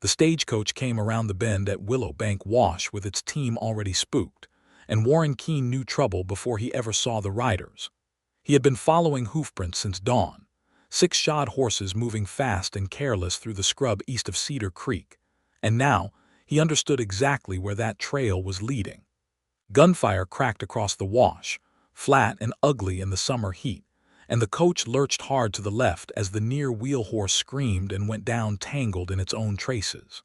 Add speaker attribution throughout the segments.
Speaker 1: The stagecoach came around the bend at Willow Bank Wash with its team already spooked, and Warren Keene knew trouble before he ever saw the riders. He had been following hoofprints since dawn, 6 shod horses moving fast and careless through the scrub east of Cedar Creek, and now he understood exactly where that trail was leading. Gunfire cracked across the wash, flat and ugly in the summer heat, and the coach lurched hard to the left as the near wheel horse screamed and went down tangled in its own traces.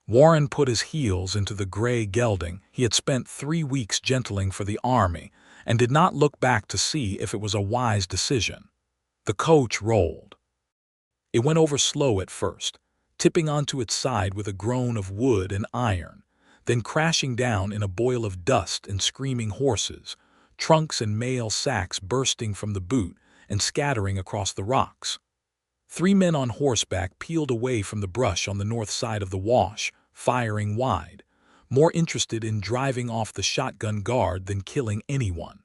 Speaker 1: Warren put his heels into the gray gelding he had spent 3 weeks gentling for the army and did not look back to see if it was a wise decision. The coach rolled. It went over slow at first, tipping onto its side with a groan of wood and iron, then crashing down in a boil of dust and screaming horses, trunks and mail sacks bursting from the boot and scattering across the rocks. 3 men on horseback peeled away from the brush on the north side of the wash, firing wide, more interested in driving off the shotgun guard than killing anyone.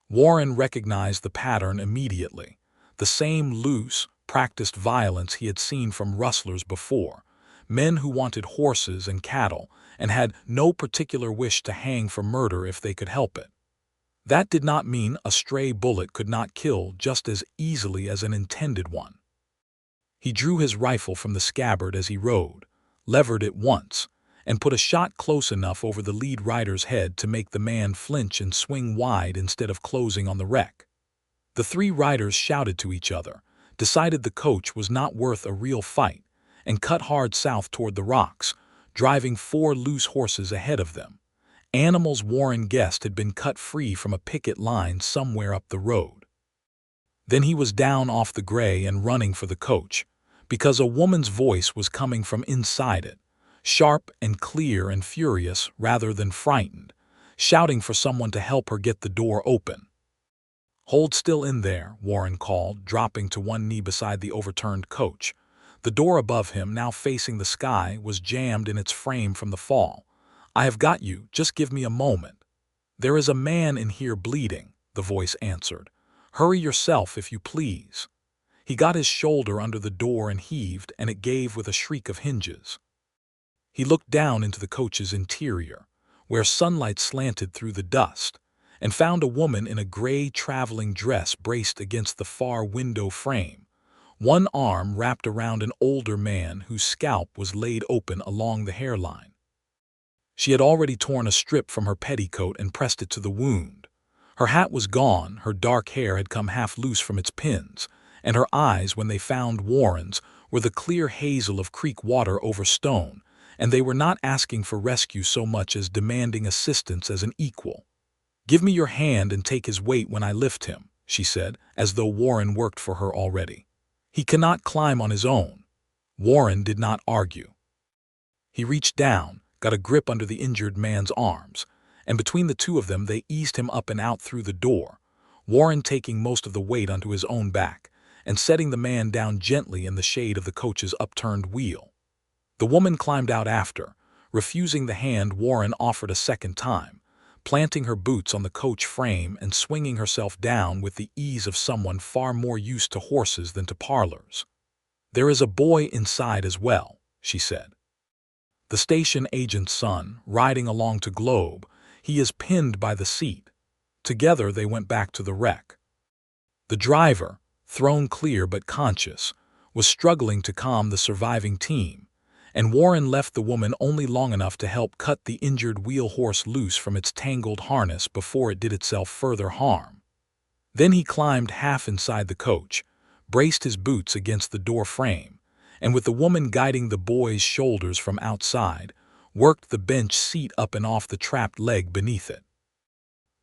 Speaker 1: Warren recognized the pattern immediately, the same loose, practiced violence he had seen from rustlers before, men who wanted horses and cattle and had no particular wish to hang for murder if they could help it. That did not mean a stray bullet could not kill just as easily as an intended one. He drew his rifle from the scabbard as he rode, levered it once, and put a shot close enough over the lead rider's head to make the man flinch and swing wide instead of closing on the wreck. The 3 riders shouted to each other, decided the coach was not worth a real fight, and cut hard south toward the rocks, driving 4 loose horses ahead of them. Animals Warren guessed had been cut free from a picket line somewhere up the road. Then he was down off the gray and running for the coach, because a woman's voice was coming from inside it, sharp and clear and furious rather than frightened, shouting for someone to help her get the door open. "Hold still in there," Warren called, dropping to one knee beside the overturned coach. The door above him, now facing the sky, was jammed in its frame from the fall. "I have got you, just give me a moment." "There is a man in here bleeding," the voice answered. "Hurry yourself if you please." He got his shoulder under the door and heaved, and it gave with a shriek of hinges. He looked down into the coach's interior, where sunlight slanted through the dust, and found a woman in a gray traveling dress braced against the far window frame, one arm wrapped around an older man whose scalp was laid open along the hairline. She had already torn a strip from her petticoat and pressed it to the wound. Her hat was gone, her dark hair had come half loose from its pins, and her eyes, when they found Warren's, were the clear hazel of creek water over stone, and they were not asking for rescue so much as demanding assistance as an equal. "Give me your hand and take his weight when I lift him," she said, as though Warren worked for her already. "He cannot climb on his own." Warren did not argue. He reached down, got a grip under the injured man's arms, and between the 2 of them they eased him up and out through the door, Warren taking most of the weight onto his own back and setting the man down gently in the shade of the coach's upturned wheel. The woman climbed out after, refusing the hand Warren offered a second time, planting her boots on the coach frame and swinging herself down with the ease of someone far more used to horses than to parlors. "There is a boy inside as well," she said. "The station agent's son, riding along to Globe. He is pinned by the seat." Together they went back to the wreck. The driver, thrown clear but conscious, was struggling to calm the surviving team, and Warren left the woman only long enough to help cut the injured wheel horse loose from its tangled harness before it did itself further harm. Then he climbed half inside the coach, braced his boots against the door frame, and with the woman guiding the boy's shoulders from outside, worked the bench seat up and off the trapped leg beneath it.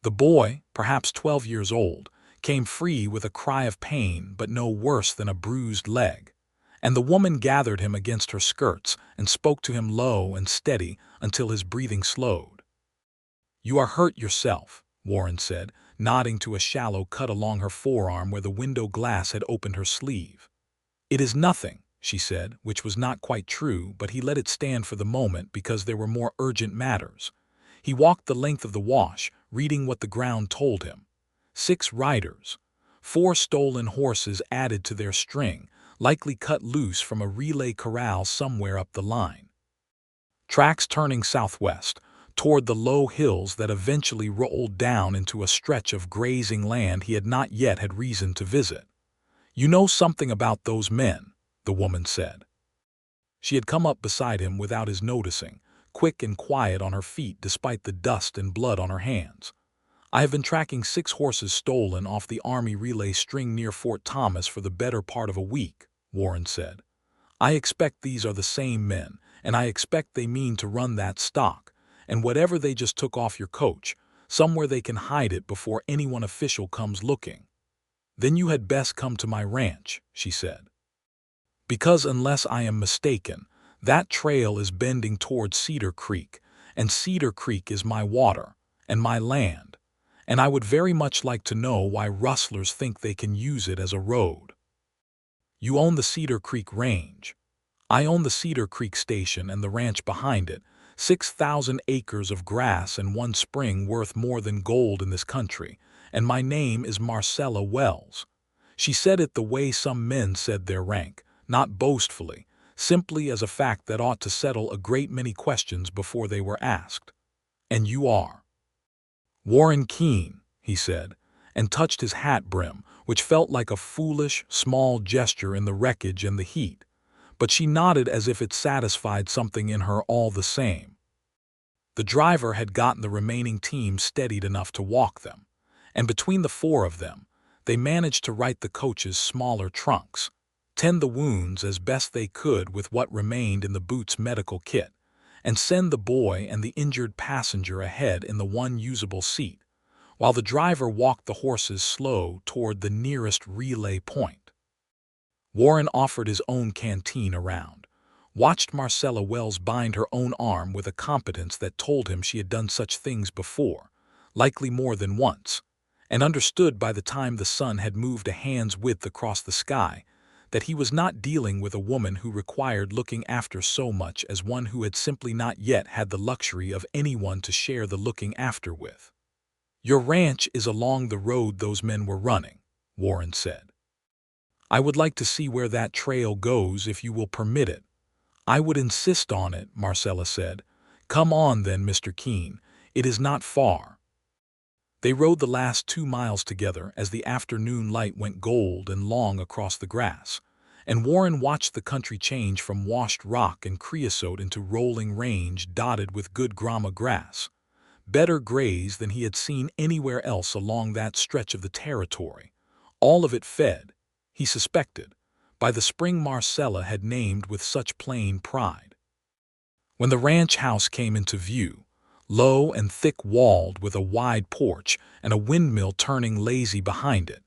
Speaker 1: The boy, perhaps 12 years old, came free with a cry of pain but no worse than a bruised leg, and the woman gathered him against her skirts and spoke to him low and steady until his breathing slowed. "You are hurt yourself," Warren said, nodding to a shallow cut along her forearm where the window glass had opened her sleeve. "It is nothing," she said, which was not quite true, but he let it stand for the moment because there were more urgent matters. He walked the length of the wash, reading what the ground told him. 6 riders, 4 stolen horses added to their string, likely cut loose from a relay corral somewhere up the line. Tracks turning southwest, toward the low hills that eventually rolled down into a stretch of grazing land he had not yet had reason to visit. "You know something about those men," the woman said. She had come up beside him without his noticing, quick and quiet on her feet despite the dust and blood on her hands. "I have been tracking 6 horses stolen off the Army relay string near Fort Thomas for the better part of a week," Warren said. "I expect these are the same men, and I expect they mean to run that stock, and whatever they just took off your coach, somewhere they can hide it before anyone official comes looking. Then you had best come to my ranch," she said. "Because unless I am mistaken, that trail is bending toward Cedar Creek, and Cedar Creek is my water and my land, and I would very much like to know why rustlers think they can use it as a road. You own the Cedar Creek Range. I own the Cedar Creek Station and the ranch behind it, 6,000 acres of grass and one spring worth more than gold in this country, and my name is Marcella Wells." She said it the way some men said their rank, not boastfully, simply as a fact that ought to settle a great many questions before they were asked. "And you are?" "Warren Keene," he said, and touched his hat brim, which felt like a foolish, small gesture in the wreckage and the heat, but she nodded as if it satisfied something in her all the same. The driver had gotten the remaining team steadied enough to walk them, and between the 4 of them, they managed to right the coach's smaller trunks, tend the wounds as best they could with what remained in the boot's medical kit, and send the boy and the injured passenger ahead in the one usable seat, while the driver walked the horses slow toward the nearest relay point. Warren offered his own canteen around, watched Marcella Wells bind her own arm with a competence that told him she had done such things before, likely more than once, and understood by the time the sun had moved a hand's width across the sky that he was not dealing with a woman who required looking after so much as one who had simply not yet had the luxury of anyone to share the looking after with. "Your ranch is along the road those men were running," Warren said. "I would like to see where that trail goes if you will permit it." "I would insist on it," Marcella said. "Come on then, Mr. Keene. It is not far." They rode the last 2 miles together as the afternoon light went gold and long across the grass, and Warren watched the country change from washed rock and creosote into rolling range dotted with good grama grass, better graze than he had seen anywhere else along that stretch of the territory, all of it fed, he suspected, by the spring Marcella had named with such plain pride. When the ranch house came into view, low and thick-walled with a wide porch and a windmill turning lazy behind it,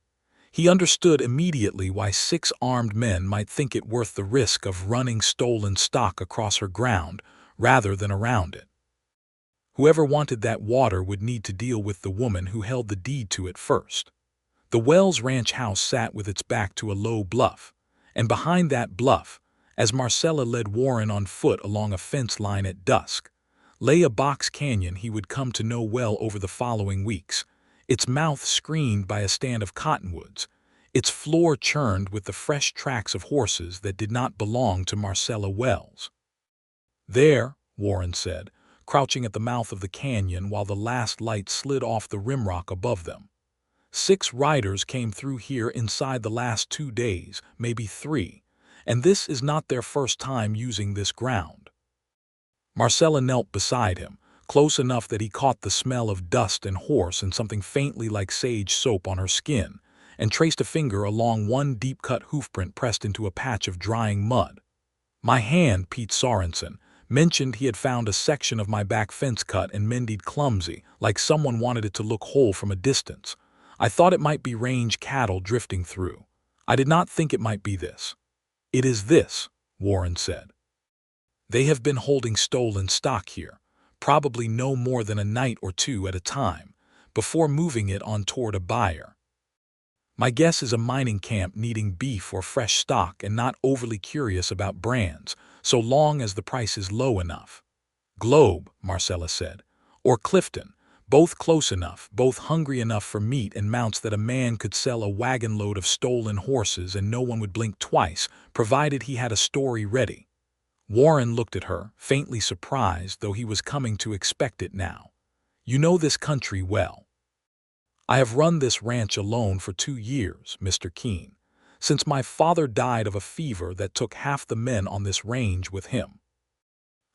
Speaker 1: he understood immediately why 6 armed men might think it worth the risk of running stolen stock across her ground rather than around it. Whoever wanted that water would need to deal with the woman who held the deed to it first. The Wells ranch house sat with its back to a low bluff, and behind that bluff, as Marcella led Warren on foot along a fence line at dusk, lay a box canyon he would come to know well over the following weeks, its mouth screened by a stand of cottonwoods, its floor churned with the fresh tracks of horses that did not belong to Marcella Wells. "There," Warren said, crouching at the mouth of the canyon while the last light slid off the rimrock above them. 6 riders came through here inside the last 2 days, maybe 3, and this is not their first time using this ground." Marcella knelt beside him, close enough that he caught the smell of dust and horse and something faintly like sage soap on her skin, and traced a finger along one deep-cut hoofprint pressed into a patch of drying mud. "My hand," Pete Sorensen mentioned, he had found a section of my back fence cut and mended clumsy, like someone wanted it to look whole from a distance. "I thought it might be range cattle drifting through. I did not think it might be this." "It is this," Warren said. "They have been holding stolen stock here, probably no more than a night or 2 at a time, before moving it on toward a buyer. My guess is a mining camp needing beef or fresh stock and not overly curious about brands, so long as the price is low enough." "Globe," Marcella said, "or Clifton, Both close enough, both hungry enough for meat and mounts that a man could sell a wagon load of stolen horses and no one would blink twice, provided he had a story ready. Warren looked at her, faintly surprised, though he was coming to expect it now. "You know this country well." "I have run this ranch alone for 2 years, Mr. Keene, since my father died of a fever that took half the men on this range with him.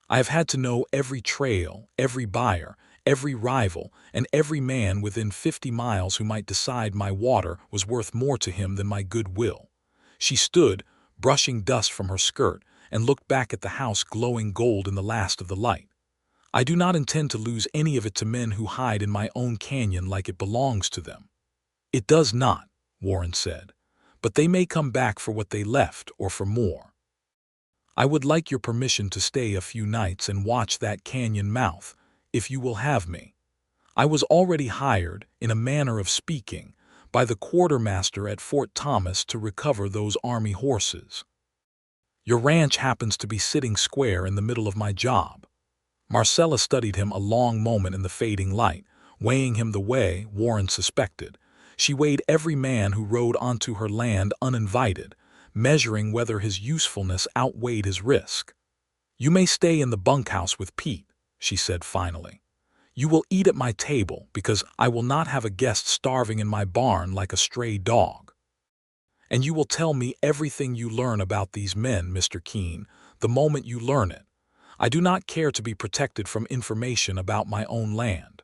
Speaker 1: I have had to know every trail, every buyer, every rival, and every man within 50 miles who might decide my water was worth more to him than my goodwill." She stood, brushing dust from her skirt, and looked back at the house glowing gold in the last of the light. "I do not intend to lose any of it to men who hide in my own canyon like it belongs to them." "It does not," Warren said, "but they may come back for what they left or for more. I would like your permission to stay a few nights and watch that canyon mouth, if you will have me. I was already hired, in a manner of speaking, by the quartermaster at Fort Thomas to recover those army horses. Your ranch happens to be sitting square in the middle of my job." Marcella studied him a long moment in the fading light, weighing him the way Warren suspected. She weighed every man who rode onto her land uninvited, measuring whether his usefulness outweighed his risk. "You may stay in the bunkhouse with Pete," she said finally. "You will eat at my table because I will not have a guest starving in my barn like a stray dog. And you will tell me everything you learn about these men, Mr. Keene, the moment you learn it. I do not care to be protected from information about my own land."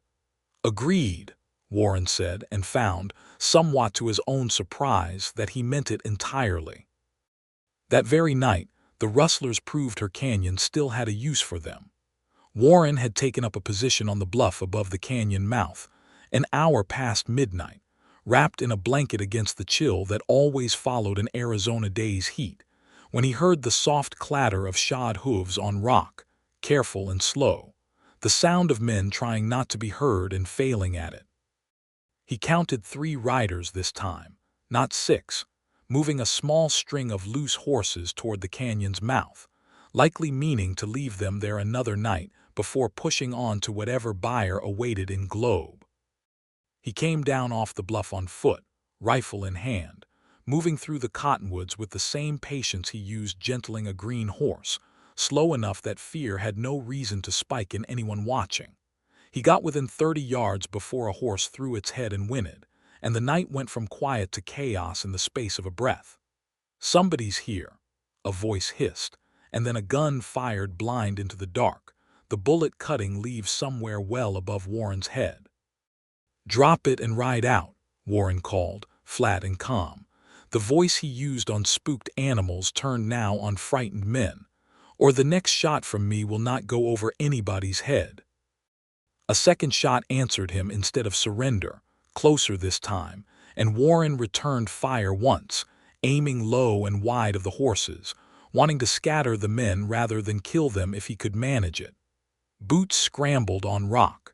Speaker 1: "Agreed," Warren said, and found, somewhat to his own surprise, that he meant it entirely. That very night, the Rustlers proved her canyon still had a use for them. Warren had taken up a position on the bluff above the canyon mouth, an hour past midnight, wrapped in a blanket against the chill that always followed an Arizona day's heat, when he heard the soft clatter of shod hooves on rock, careful and slow, the sound of men trying not to be heard and failing at it. He counted 3 riders this time, not 6, moving a small string of loose horses toward the canyon's mouth, likely meaning to leave them there another night before pushing on to whatever buyer awaited in Globe. He came down off the bluff on foot, rifle in hand, moving through the cottonwoods with the same patience he used gentling a green horse, slow enough that fear had no reason to spike in anyone watching. He got within 30 yards before a horse threw its head and whinnied, and the night went from quiet to chaos in the space of a breath. "Somebody's here," a voice hissed, and then a gun fired blind into the dark, the bullet cutting leaves somewhere well above Warren's head. "Drop it and ride out," Warren called, flat and calm. The voice he used on spooked animals turned now on frightened men. "Or the next shot from me will not go over anybody's head." A second shot answered him instead of surrender, closer this time, and Warren returned fire once, aiming low and wide of the horses, wanting to scatter the men rather than kill them if he could manage it. Boots scrambled on rock.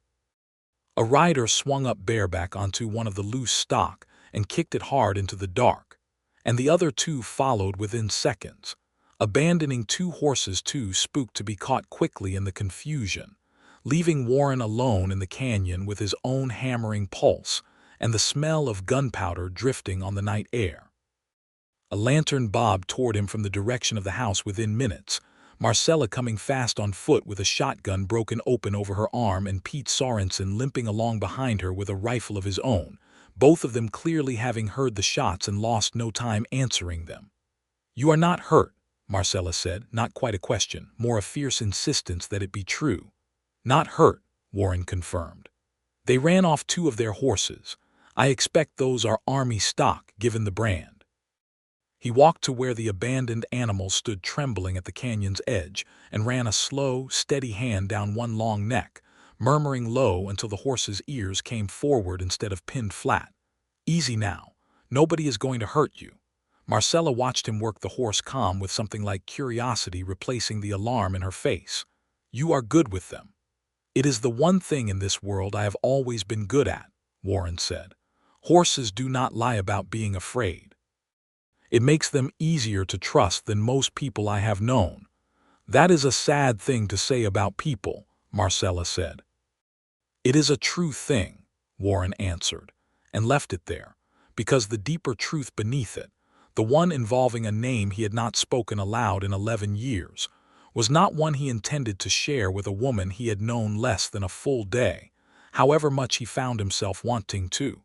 Speaker 1: A rider swung up bareback onto one of the loose stock and kicked it hard into the dark, and the other 2 followed within seconds, abandoning 2 horses too spooked to be caught quickly in the confusion, leaving Warren alone in the canyon with his own hammering pulse and the smell of gunpowder drifting on the night air. A lantern bobbed toward him from the direction of the house within minutes, Marcella coming fast on foot with a shotgun broken open over her arm and Pete Sorensen limping along behind her with a rifle of his own, both of them clearly having heard the shots and lost no time answering them. "You are not hurt," Marcella said, not quite a question, more a fierce insistence that it be true. "Not hurt," Warren confirmed. "They ran off 2 of their horses. I expect those are army stock, given the brand." He walked to where the abandoned animals stood trembling at the canyon's edge and ran a slow, steady hand down one long neck, murmuring low until the horse's ears came forward instead of pinned flat. "Easy now. Nobody is going to hurt you." Marcella watched him work the horse calm with something like curiosity replacing the alarm in her face. "You are good with them." "It is the one thing in this world I have always been good at," Warren said. "Horses do not lie about being afraid. It makes them easier to trust than most people I have known." "That is a sad thing to say about people," Marcella said. "It is a true thing," Warren answered, and left it there, because the deeper truth beneath it, the one involving a name he had not spoken aloud in 11 years, was not one he intended to share with a woman he had known less than a full day, however much he found himself wanting to.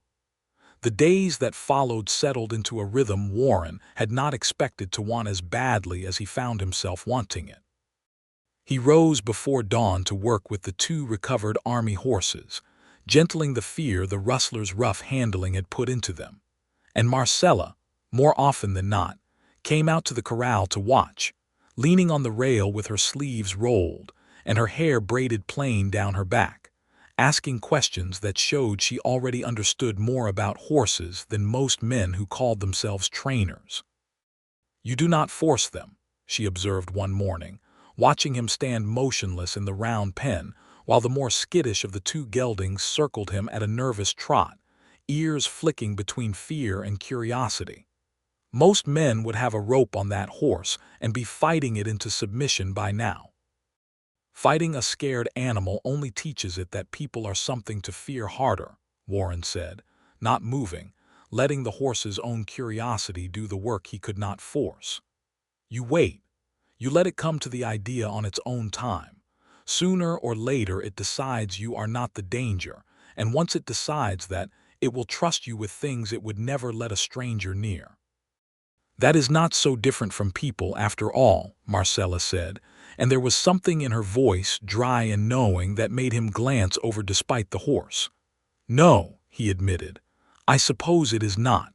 Speaker 1: The days that followed settled into a rhythm Warren had not expected to want as badly as he found himself wanting it. He rose before dawn to work with the 2 recovered army horses, gentling the fear the rustlers' rough handling had put into them. And Marcella, more often than not, came out to the corral to watch, leaning on the rail with her sleeves rolled and her hair braided plain down her back, asking questions that showed she already understood more about horses than most men who called themselves trainers. "You do not force them," she observed one morning, watching him stand motionless in the round pen while the more skittish of the 2 geldings circled him at a nervous trot, ears flicking between fear and curiosity. Most men would have a rope on that horse and be fighting it into submission by now. "Fighting a scared animal only teaches it that people are something to fear harder," Warren said, not moving, letting the horse's own curiosity do the work he could not force. "You wait. You let it come to the idea on its own time. Sooner or later it decides you are not the danger, and once it decides that, it will trust you with things it would never let a stranger near." "That is not so different from people, after all," Marcella said, and there was something in her voice, dry and knowing, that made him glance over despite the horse. "No," he admitted, "I suppose it is not."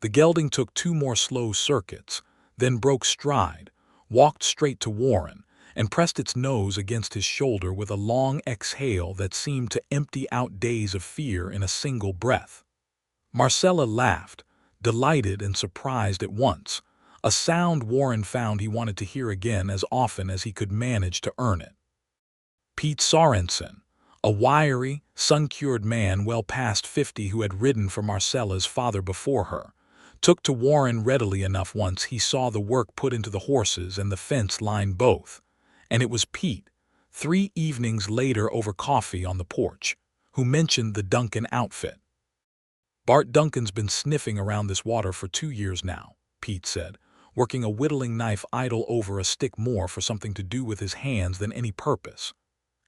Speaker 1: The gelding took 2 more slow circuits, then broke stride, walked straight to Warren, and pressed its nose against his shoulder with a long exhale that seemed to empty out days of fear in a single breath. Marcella laughed, delighted and surprised at once, a sound Warren found he wanted to hear again as often as he could manage to earn it. Pete Sorensen, a wiry, sun-cured man well past 50 who had ridden for Marcella's father before her, took to Warren readily enough once he saw the work put into the horses and the fence line both, and it was Pete, 3 evenings later over coffee on the porch, who mentioned the Duncan outfit. "Bart Duncan's been sniffing around this water for 2 years now," Pete said, working a whittling knife idle over a stick more for something to do with his hands than any purpose.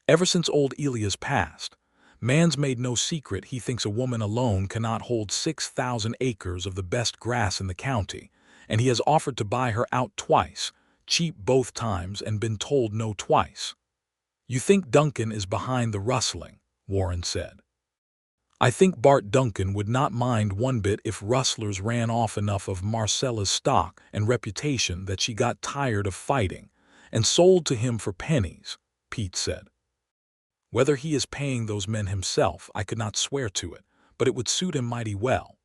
Speaker 1: "Ever since old Elias passed, man's made no secret he thinks a woman alone cannot hold 6,000 acres of the best grass in the county, and he has offered to buy her out twice, cheap both times, and been told no twice." "You think Duncan is behind the rustling," Warren said. "I think Bart Duncan would not mind one bit if Rustlers ran off enough of Marcella's stock and reputation that she got tired of fighting and sold to him for pennies," Pete said. "Whether he is paying those men himself, I could not swear to it, but it would suit him mighty well."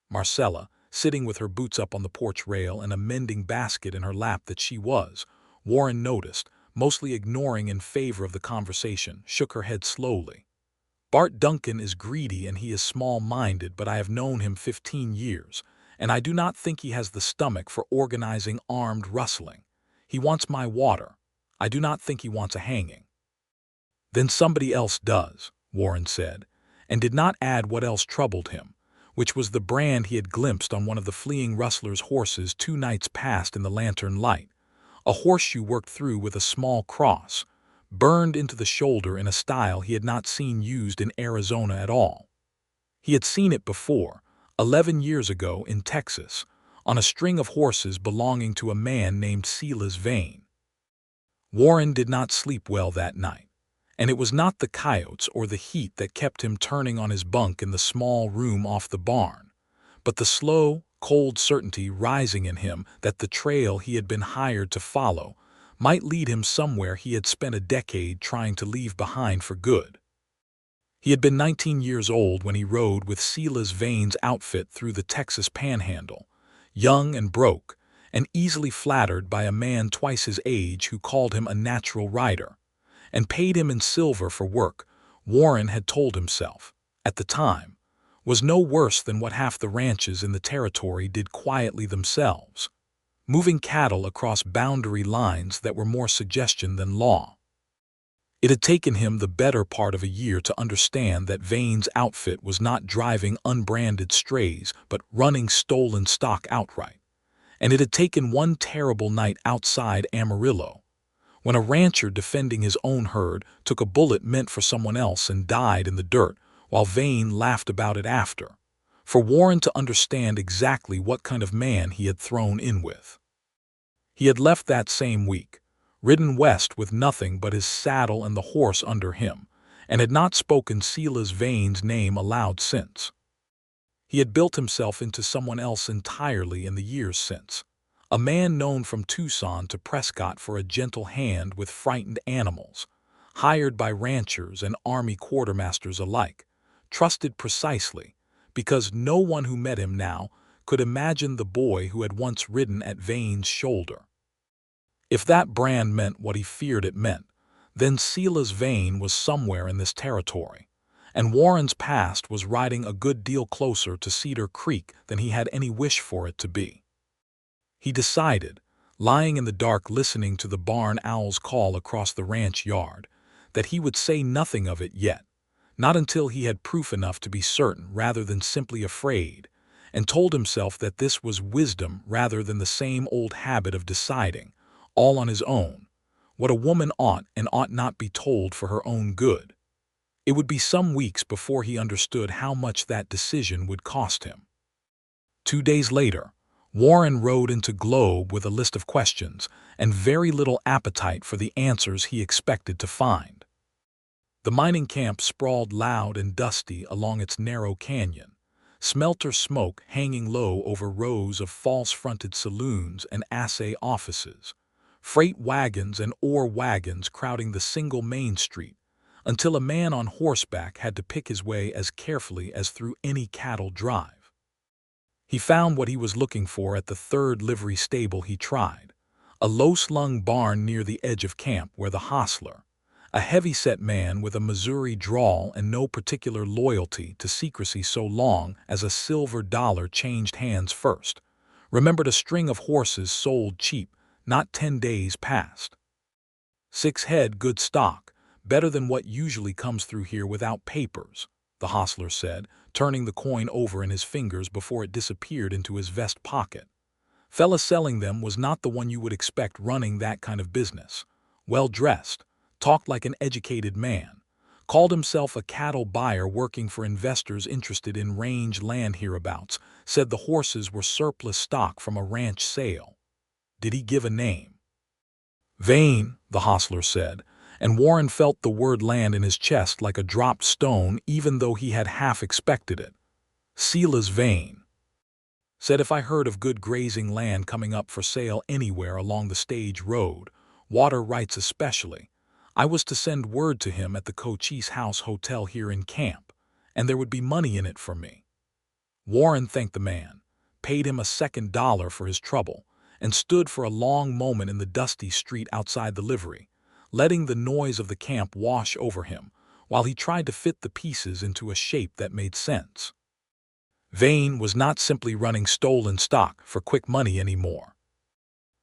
Speaker 1: Marcella, sitting with her boots up on the porch rail and a mending basket in her lap that she was, Warren noticed, mostly ignoring in favor of the conversation, shook her head slowly. "Bart Duncan is greedy and he is small-minded, but I have known him 15 years, and I do not think he has the stomach for organizing armed rustling. He wants my water. I do not think he wants a hanging." "Then somebody else does," Warren said, and did not add what else troubled him, which was the brand he had glimpsed on one of the fleeing rustlers' horses 2 nights past in the lantern light, a horseshoe worked through with a small cross, burned into the shoulder in a style he had not seen used in Arizona at all. He had seen it before, 11 years ago in Texas, on a string of horses belonging to a man named Silas Vane. Warren did not sleep well that night, and it was not the coyotes or the heat that kept him turning on his bunk in the small room off the barn, but the slow, cold certainty rising in him that the trail he had been hired to follow might lead him somewhere he had spent a decade trying to leave behind for good. He had been 19 years old when he rode with Silas Vane's outfit through the Texas Panhandle, young and broke, and easily flattered by a man twice his age who called him a natural rider, and paid him in silver for work Warren had told himself, at the time, was no worse than what half the ranches in the territory did quietly themselves, moving cattle across boundary lines that were more suggestion than law. It had taken him the better part of a year to understand that Vane's outfit was not driving unbranded strays but running stolen stock outright. And it had taken one terrible night outside Amarillo, when a rancher defending his own herd took a bullet meant for someone else and died in the dirt, while Vane laughed about it after, for Warren to understand exactly what kind of man he had thrown in with. He had left that same week, ridden west with nothing but his saddle and the horse under him, and had not spoken Silas Vane's name aloud since. He had built himself into someone else entirely in the years since, a man known from Tucson to Prescott for a gentle hand with frightened animals, hired by ranchers and army quartermasters alike, trusted precisely because no one who met him now could imagine the boy who had once ridden at Vane's shoulder. If that brand meant what he feared it meant, then Silas Vane was somewhere in this territory, and Warren's past was riding a good deal closer to Cedar Creek than he had any wish for it to be. He decided, lying in the dark listening to the barn owl's call across the ranch yard, that he would say nothing of it yet, not until he had proof enough to be certain rather than simply afraid, and told himself that this was wisdom rather than the same old habit of deciding, all on his own, what a woman ought and ought not be told for her own good. It would be some weeks before he understood how much that decision would cost him. 2 days later, Warren rode into Globe with a list of questions and very little appetite for the answers he expected to find. The mining camp sprawled loud and dusty along its narrow canyon, smelter smoke hanging low over rows of false-fronted saloons and assay offices, freight wagons and ore wagons crowding the single main street, until a man on horseback had to pick his way as carefully as through any cattle drive. He found what he was looking for at the third livery stable he tried, a low-slung barn near the edge of camp where the hostler, a heavy-set man with a Missouri drawl and no particular loyalty to secrecy so long as a silver dollar changed hands first, remembered a string of horses sold cheap, not 10 days past. 6 head good stock, better than what usually comes through here without papers, the hostler said, turning the coin over in his fingers before it disappeared into his vest pocket. Fella selling them was not the one you would expect running that kind of business. Well-dressed, talked like an educated man, called himself a cattle buyer working for investors interested in range land hereabouts, said the horses were surplus stock from a ranch sale. Did he give a name? Vane, the hostler said, and Warren felt the word land in his chest like a dropped stone even though he had half expected it. Silas Vane. Said if I heard of good grazing land coming up for sale anywhere along the stage road, water rights especially, I was to send word to him at the Cochise House Hotel here in camp, and there would be money in it for me. Warren thanked the man, paid him a second dollar for his trouble, and stood for a long moment in the dusty street outside the livery, letting the noise of the camp wash over him while he tried to fit the pieces into a shape that made sense. Vane was not simply running stolen stock for quick money anymore.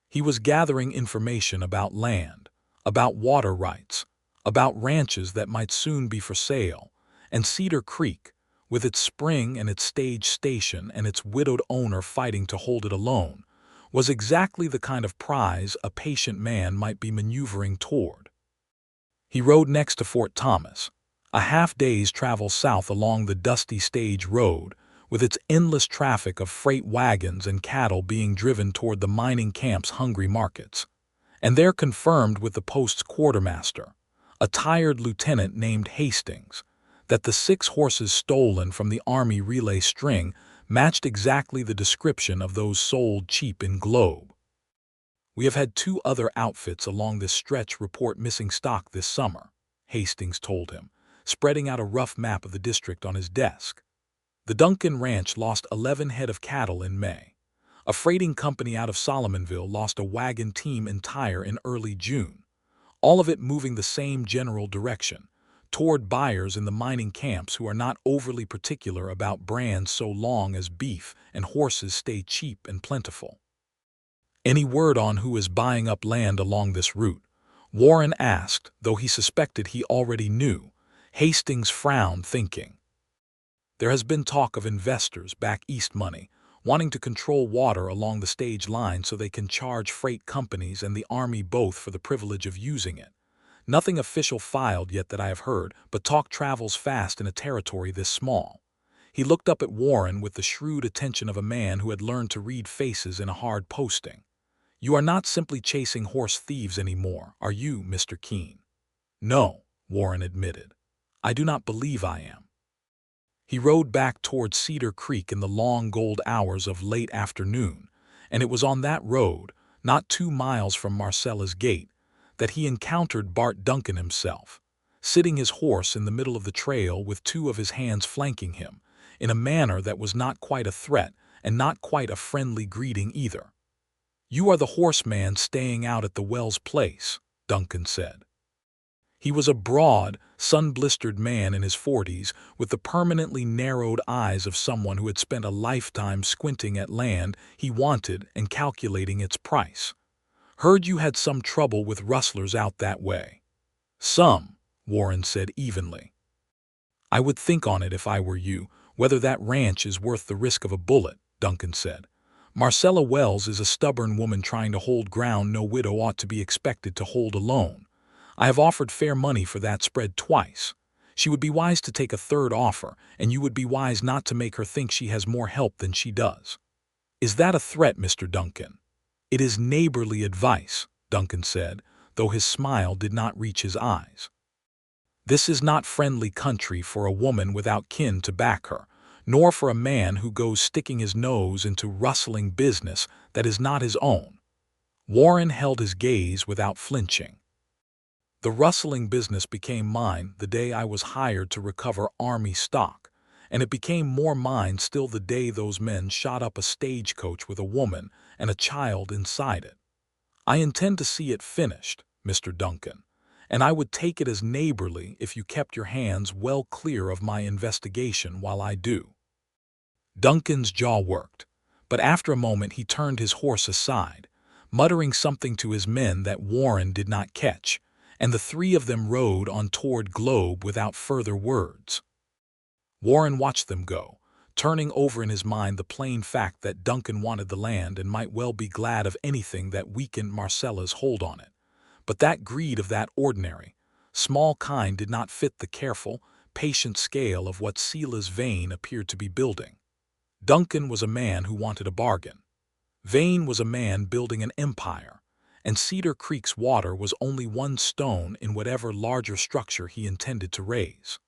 Speaker 1: He was gathering information about land, about water rights, about ranches that might soon be for sale, and Cedar Creek, with its spring and its stage station and its widowed owner fighting to hold it alone, was exactly the kind of prize a patient man might be maneuvering toward. He rode next to Fort Thomas, a half-day's travel south along the dusty stage road, with its endless traffic of freight wagons and cattle being driven toward the mining camp's hungry markets, and there confirmed with the post's quartermaster, a tired lieutenant named Hastings, that the 6 horses stolen from the Army relay string matched exactly the description of those sold cheap in Globe. We have had 2 other outfits along this stretch report missing stock this summer, Hastings told him, spreading out a rough map of the district on his desk. The Duncan Ranch lost 11 head of cattle in May. A freighting company out of Solomonville lost a wagon team entire in early June, all of it moving the same general direction, toward buyers in the mining camps who are not overly particular about brands so long as beef and horses stay cheap and plentiful. Any word on who is buying up land along this route? Warren asked, though he suspected he already knew. Hastings frowned, thinking. There has been talk of investors back east money, wanting to control water along the stage line so they can charge freight companies and the Army both for the privilege of using it. Nothing official filed yet that I have heard, but talk travels fast in a territory this small. He looked up at Warren with the shrewd attention of a man who had learned to read faces in a hard posting. You are not simply chasing horse thieves anymore, are you, Mr. Keene? No, Warren admitted. I do not believe I am. He rode back toward Cedar Creek in the long gold hours of late afternoon, and it was on that road, not 2 miles from Marcella's gate, that he encountered Bart Duncan himself, sitting his horse in the middle of the trail with 2 of his hands flanking him, in a manner that was not quite a threat and not quite a friendly greeting either. You are the horseman staying out at the Wells place, Duncan said. He was a broad, sun-blistered man in his 40s with the permanently narrowed eyes of someone who had spent a lifetime squinting at land he wanted and calculating its price. Heard you had some trouble with rustlers out that way. Some, Warren said evenly. I would think on it if I were you, whether that ranch is worth the risk of a bullet, Duncan said. Marcella Wells is a stubborn woman trying to hold ground no widow ought to be expected to hold alone. I have offered fair money for that spread twice. She would be wise to take a third offer, and you would be wise not to make her think she has more help than she does. Is that a threat, Mr. Duncan? It is neighborly advice, Duncan said, though his smile did not reach his eyes. This is not friendly country for a woman without kin to back her, nor for a man who goes sticking his nose into rustling business that is not his own. Warren held his gaze without flinching. The rustling business became mine the day I was hired to recover Army stock, and it became more mine still the day those men shot up a stagecoach with a woman and a child inside it. I intend to see it finished, Mr. Duncan, and I would take it as neighborly if you kept your hands well clear of my investigation while I do. Duncan's jaw worked, but after a moment he turned his horse aside, muttering something to his men that Warren did not catch, and the 3 of them rode on toward Globe without further words. Warren watched them go, turning over in his mind the plain fact that Duncan wanted the land and might well be glad of anything that weakened Marcella's hold on it. But that greed of that ordinary, small kind did not fit the careful, patient scale of what Sela's Vane appeared to be building. Duncan was a man who wanted a bargain. Vane was a man building an empire, and Cedar Creek's water was only one stone in whatever larger structure he intended to raise.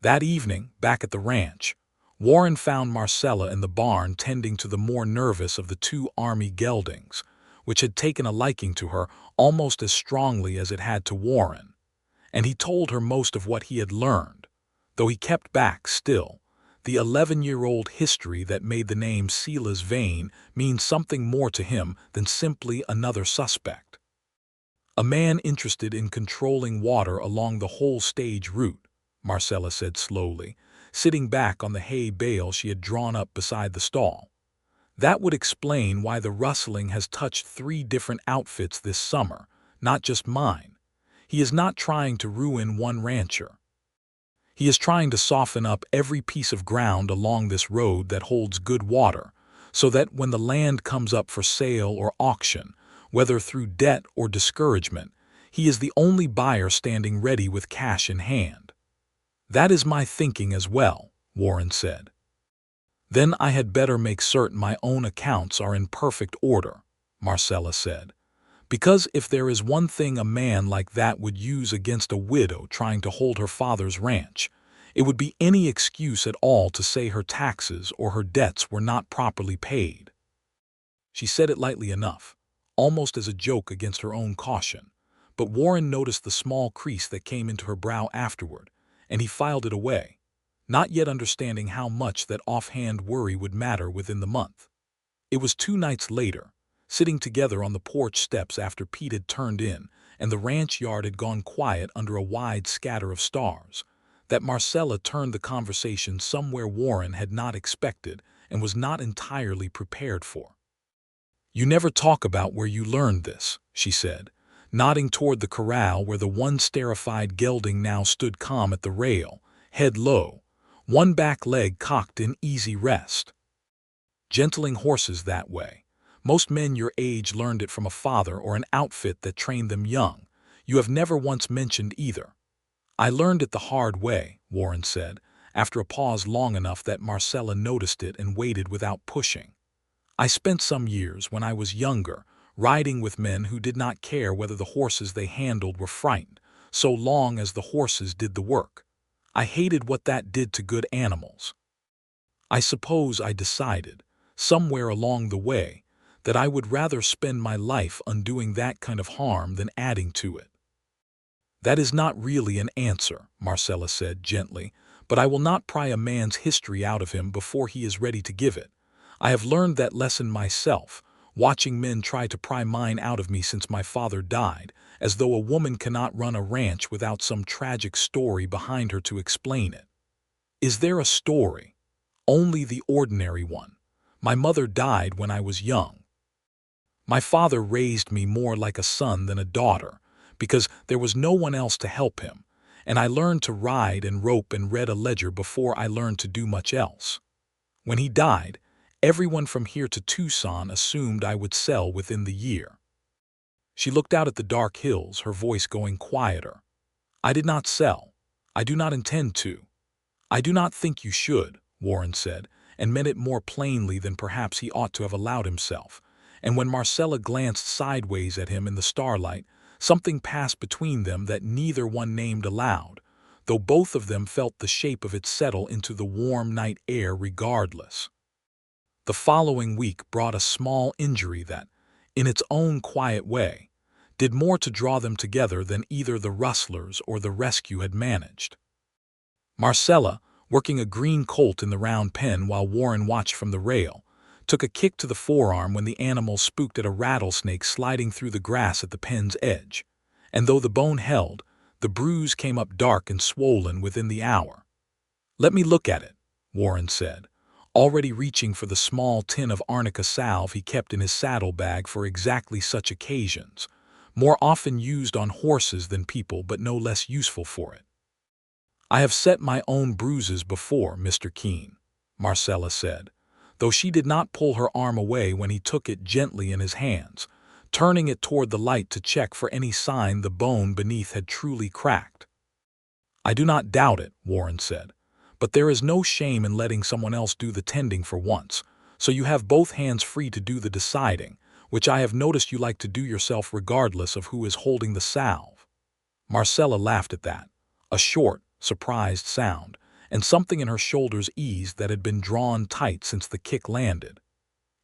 Speaker 1: That evening, back at the ranch, Warren found Marcella in the barn tending to the more nervous of the 2 Army geldings, which had taken a liking to her almost as strongly as it had to Warren, and he told her most of what he had learned, though he kept back still the 11-year-old history that made the name Sela's Vane mean something more to him than simply another suspect. A man interested in controlling water along the whole stage route, Marcella said slowly, sitting back on the hay bale she had drawn up beside the stall. That would explain why the rustling has touched 3 different outfits this summer, not just mine. He is not trying to ruin one rancher. He is trying to soften up every piece of ground along this road that holds good water, so that when the land comes up for sale or auction, whether through debt or discouragement, he is the only buyer standing ready with cash in hand. That is my thinking as well, Warren said. Then I had better make certain my own accounts are in perfect order, Marcella said. Because if there is one thing a man like that would use against a widow trying to hold her father's ranch, it would be any excuse at all to say her taxes or her debts were not properly paid. She said it lightly enough, almost as a joke against her own caution, but Warren noticed the small crease that came into her brow afterward, and he filed it away, not yet understanding how much that offhand worry would matter within the month. It was 2 nights later, sitting together on the porch steps after Pete had turned in and the ranch yard had gone quiet under a wide scatter of stars, that Marcella turned the conversation somewhere Warren had not expected and was not entirely prepared for. You never talk about where you learned this, she said, nodding toward the corral where the once terrified gelding now stood calm at the rail, head low, one back leg cocked in easy rest. Gentling horses that way. Most men your age learned it from a father or an outfit that trained them young. You have never once mentioned either. I learned it the hard way, Warren said, after a pause long enough that Marcella noticed it and waited without pushing. I spent some years, when I was younger, riding with men who did not care whether the horses they handled were frightened, so long as the horses did the work. I hated what that did to good animals. I suppose I decided, somewhere along the way, that I would rather spend my life undoing that kind of harm than adding to it. That is not really an answer, Marcella said gently, but I will not pry a man's history out of him before he is ready to give it. I have learned that lesson myself, watching men try to pry mine out of me since my father died, as though a woman cannot run a ranch without some tragic story behind her to explain it. Is there a story? Only the ordinary one. My mother died when I was young. My father raised me more like a son than a daughter, because there was no one else to help him, and I learned to ride and rope and read a ledger before I learned to do much else. When he died, everyone from here to Tucson assumed I would sell within the year. She looked out at the dark hills, her voice going quieter. I did not sell. I do not intend to. I do not think you should, Warren said, and meant it more plainly than perhaps he ought to have allowed himself. And when Marcella glanced sideways at him in the starlight, something passed between them that neither one named aloud, though both of them felt the shape of it settle into the warm night air regardless. The following week brought a small injury that, in its own quiet way, did more to draw them together than either the Rustlers or the rescue had managed. Marcella, working a green colt in the round pen while Warren watched from the rail, took a kick to the forearm when the animal spooked at a rattlesnake sliding through the grass at the pen's edge, and though the bone held, the bruise came up dark and swollen within the hour. "Let me look at it," Warren said, already reaching for the small tin of arnica salve he kept in his saddlebag for exactly such occasions, more often used on horses than people but no less useful for it. "I have set my own bruises before, Mr. Keene," Marcella said, though she did not pull her arm away when he took it gently in his hands, turning it toward the light to check for any sign the bone beneath had truly cracked. "I do not doubt it," Warren said, "but there is no shame in letting someone else do the tending for once, so you have both hands free to do the deciding, which I have noticed you like to do yourself regardless of who is holding the salve." Marcella laughed at that, a short, surprised sound, and something in her shoulders eased that had been drawn tight since the kick landed.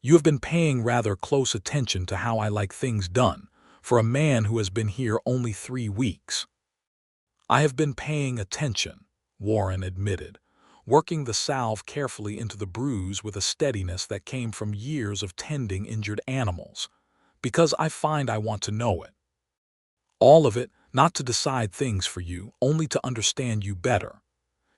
Speaker 1: "You have been paying rather close attention to how I like things done, for a man who has been here only 3 weeks. "I have been paying attention," Warren admitted, working the salve carefully into the bruise with a steadiness that came from years of tending injured animals, "because I find I want to know it. All of it, not to decide things for you, only to understand you better."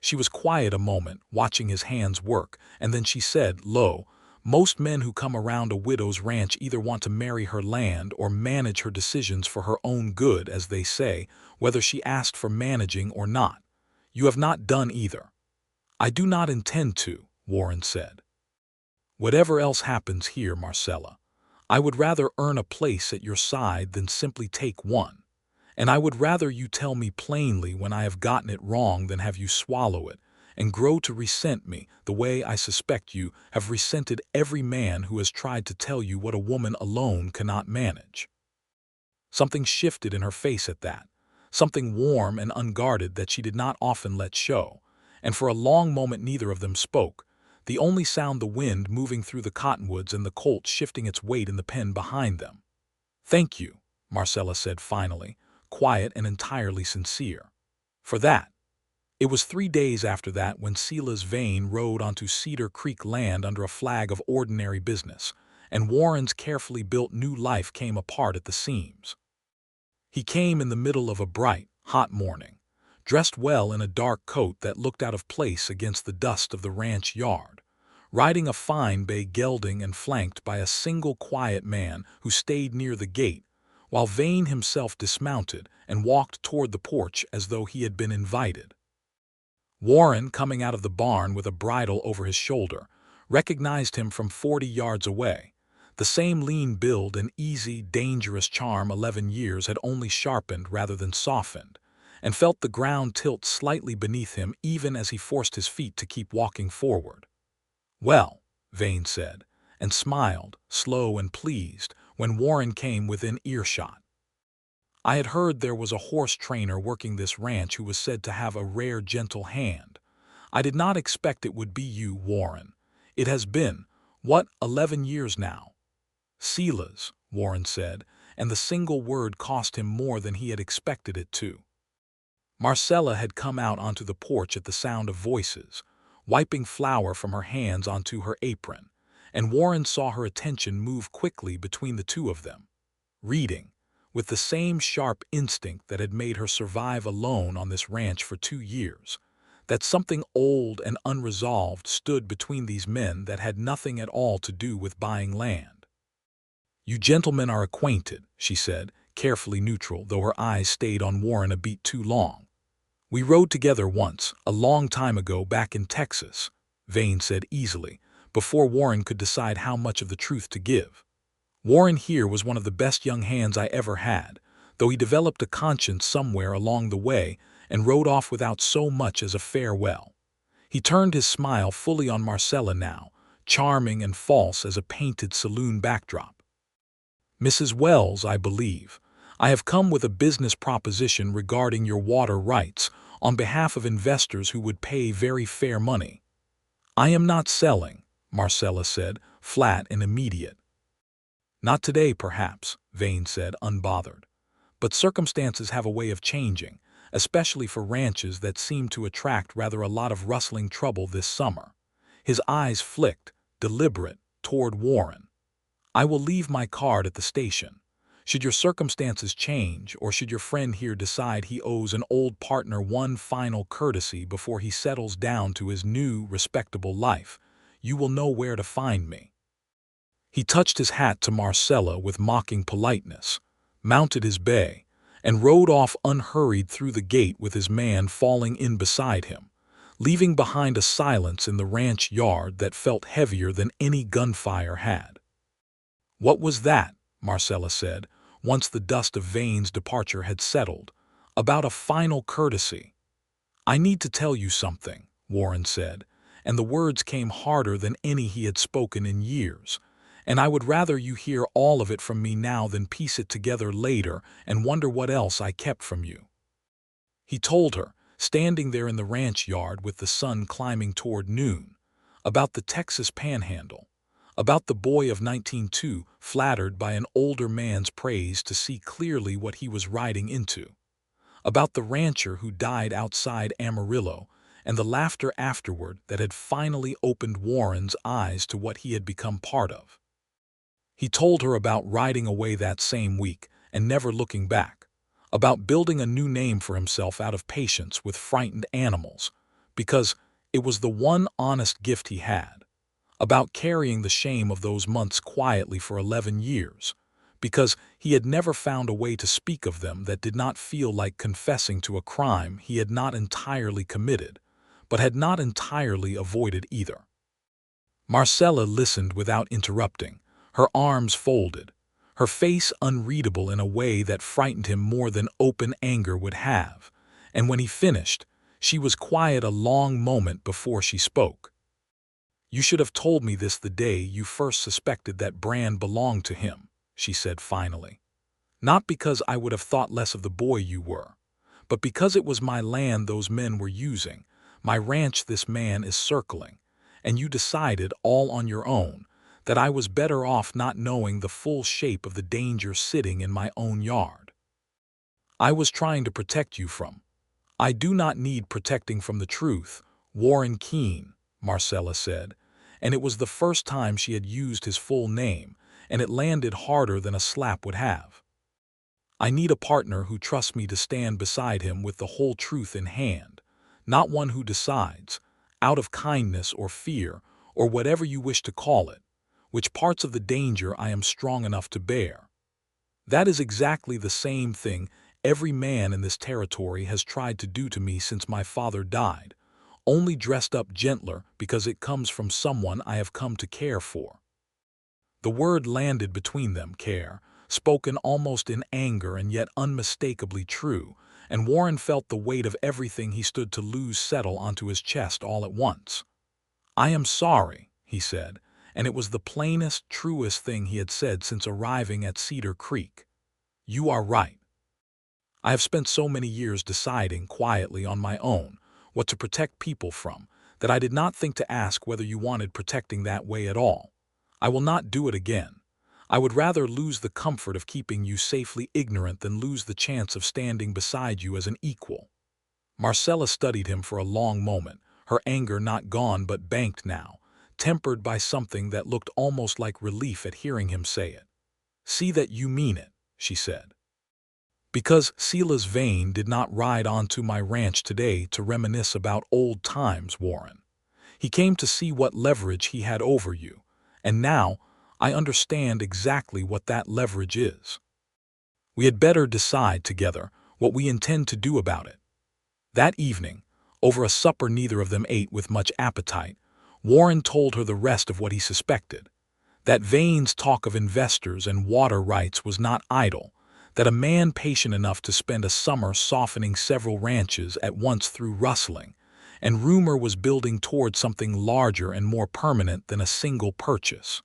Speaker 1: She was quiet a moment, watching his hands work, and then she said, low, "Most men who come around a widow's ranch either want to marry her land or manage her decisions for her own good, as they say, whether she asked for managing or not. You have not done either." "I do not intend to," Warren said. "Whatever else happens here, Marcella, I would rather earn a place at your side than simply take one. And I would rather you tell me plainly when I have gotten it wrong than have you swallow it and grow to resent me the way I suspect you have resented every man who has tried to tell you what a woman alone cannot manage." Something shifted in her face at that, something warm and unguarded that she did not often let show, and for a long moment neither of them spoke, the only sound the wind moving through the cottonwoods and the colt shifting its weight in the pen behind them. "Thank you," Marcella said finally, quiet and entirely sincere. "For that." It was 3 days after that when Sela's vein rode onto Cedar Creek land under a flag of ordinary business, and Warren's carefully built new life came apart at the seams. He came in the middle of a bright, hot morning, dressed well in a dark coat that looked out of place against the dust of the ranch yard, riding a fine bay gelding and flanked by a single quiet man who stayed near the gate, while Vane himself dismounted and walked toward the porch as though he had been invited. Warren, coming out of the barn with a bridle over his shoulder, recognized him from 40 yards away. The same lean build and easy, dangerous charm 11 years had only sharpened rather than softened, and felt the ground tilt slightly beneath him even as he forced his feet to keep walking forward. "Well," Vane said, and smiled, slow and pleased, when Warren came within earshot. "I had heard there was a horse trainer working this ranch who was said to have a rare gentle hand. I did not expect it would be you, Warren. It has been, 11 years now?" "Sela's," Warren said, and the single word cost him more than he had expected it to. Marcella had come out onto the porch at the sound of voices, wiping flour from her hands onto her apron, and Warren saw her attention move quickly between the two of them, reading, with the same sharp instinct that had made her survive alone on this ranch for 2 years, that something old and unresolved stood between these men that had nothing at all to do with buying land. "You gentlemen are acquainted," she said, carefully neutral, though her eyes stayed on Warren a beat too long. "We rode together once, a long time ago back in Texas," Vane said easily, before Warren could decide how much of the truth to give. Warren here was one of the best young hands I ever had, though he developed a conscience somewhere along the way and rode off without so much as a farewell. He turned his smile fully on Marcella now, charming and false as a painted saloon backdrop. "Mrs. Wells, I believe. I have come with a business proposition regarding your water rights on behalf of investors who would pay very fair money." "I am not selling," Marcella said, flat and immediate. "Not today, perhaps," Vane said, unbothered. "But circumstances have a way of changing, especially for ranches that seem to attract rather a lot of rustling trouble this summer." His eyes flicked, deliberate, toward Warren. "I will leave my card at the station. Should your circumstances change, or should your friend here decide he owes an old partner one final courtesy before he settles down to his new, respectable life, you will know where to find me." He touched his hat to Marcella with mocking politeness, mounted his bay, and rode off unhurried through the gate with his man falling in beside him, leaving behind a silence in the ranch yard that felt heavier than any gunfire had. "What was that?" Marcella said, once the dust of Vane's departure had settled. "About a final courtesy." "I need to tell you something," Warren said, and the words came harder than any he had spoken in years, "and I would rather you hear all of it from me now than piece it together later and wonder what else I kept from you." He told her, standing there in the ranch yard with the sun climbing toward noon, about the Texas Panhandle, about the boy of 1902 flattered by an older man's praise to see clearly what he was riding into, about the rancher who died outside Amarillo, and the laughter afterward that had finally opened Warren's eyes to what he had become part of. He told her about riding away that same week and never looking back, about building a new name for himself out of patience with frightened animals, because it was the one honest gift he had, about carrying the shame of those months quietly for 11 years, because he had never found a way to speak of them that did not feel like confessing to a crime he had not entirely committed, but had not entirely avoided either. Marcella listened without interrupting, her arms folded, her face unreadable in a way that frightened him more than open anger would have, and when he finished, she was quiet a long moment before she spoke. "You should have told me this the day you first suspected that brand belonged to him," she said finally. "Not because I would have thought less of the boy you were, but because it was my land those men were using, my ranch this man is circling, and you decided, all on your own, that I was better off not knowing the full shape of the danger sitting in my own yard. I was trying to protect you from. I do not need protecting from the truth, Warren Keene," Marcella said, and it was the first time she had used his full name, and it landed harder than a slap would have. "I need a partner who trusts me to stand beside him with the whole truth in hand, not one who decides, out of kindness or fear, or whatever you wish to call it, which parts of the danger I am strong enough to bear." That is exactly the same thing every man in this territory has tried to do to me since my father died, only dressed up gentler because it comes from someone I have come to care for. The word landed between them, care, spoken almost in anger and yet unmistakably true, and Warren felt the weight of everything he stood to lose settle onto his chest all at once. "I am sorry," he said, and it was the plainest, truest thing he had said since arriving at Cedar Creek. "You are right. I have spent so many years deciding quietly on my own what to protect people from that I did not think to ask whether you wanted protecting that way at all. I will not do it again. I would rather lose the comfort of keeping you safely ignorant than lose the chance of standing beside you as an equal." Marcella studied him for a long moment, her anger not gone but banked now, tempered by something that looked almost like relief at hearing him say it. "See that you mean it," she said. "Because Silas Vane did not ride onto my ranch today to reminisce about old times, Warren. He came to see what leverage he had over you, and now I understand exactly what that leverage is. We had better decide together what we intend to do about it." That evening, over a supper neither of them ate with much appetite, Warren told her the rest of what he suspected. That Vane's talk of investors and water rights was not idle, that a man patient enough to spend a summer softening several ranches at once through rustling, and rumor was building toward something larger and more permanent than a single purchase.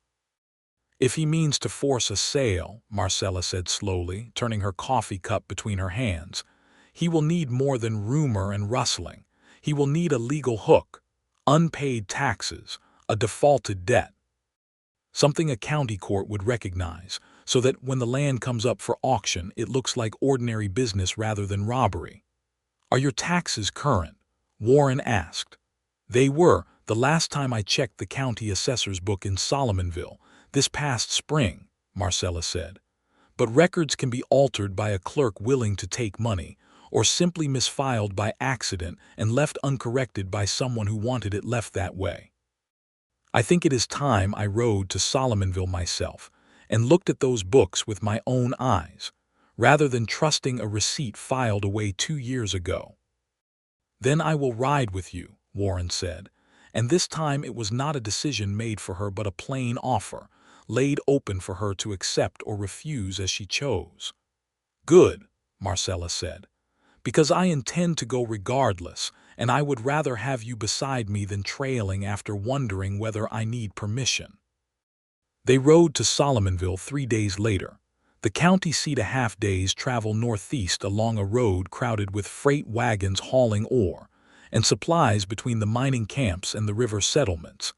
Speaker 1: "If he means to force a sale," Marcella said slowly, turning her coffee cup between her hands, "he will need more than rumor and rustling. He will need a legal hook, unpaid taxes, a defaulted debt. Something a county court would recognize, so that when the land comes up for auction it looks like ordinary business rather than robbery." "Are your taxes current?" Warren asked. "They were, the last time I checked the county assessor's book in Solomonville, this past spring," Marcella said. "But records can be altered by a clerk willing to take money, or simply misfiled by accident and left uncorrected by someone who wanted it left that way. I think it is time I rode to Solomonville myself and looked at those books with my own eyes, rather than trusting a receipt filed away 2 years ago." "Then I will ride with you," Warren said, and this time it was not a decision made for her but a plain offer, laid open for her to accept or refuse as she chose. "Good," Marcella said, "because I intend to go regardless, and I would rather have you beside me than trailing after wondering whether I need permission." They rode to Solomonville 3 days later. The county seat a half day's travel northeast along a road crowded with freight wagons hauling ore, and supplies between the mining camps and the river settlements.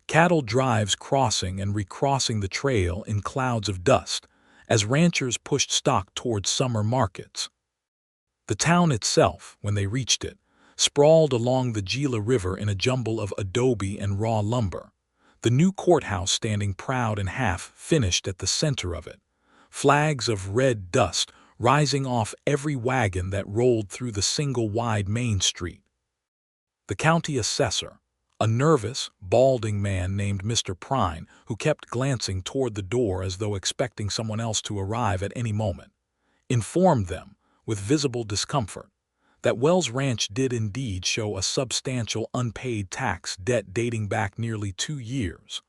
Speaker 1: Cattle drives crossing and recrossing the trail in clouds of dust, as ranchers pushed stock towards summer markets. The town itself, when they reached it, sprawled along the Gila River in a jumble of adobe and raw lumber, the new courthouse standing proud and half-finished at the center of it, flags of red dust rising off every wagon that rolled through the single wide main street. The county assessor, a nervous, balding man named Mr. Prine, who kept glancing toward the door as though expecting someone else to arrive at any moment, informed them, with visible discomfort, that Wells Ranch did indeed show a substantial unpaid tax debt dating back nearly 2 years,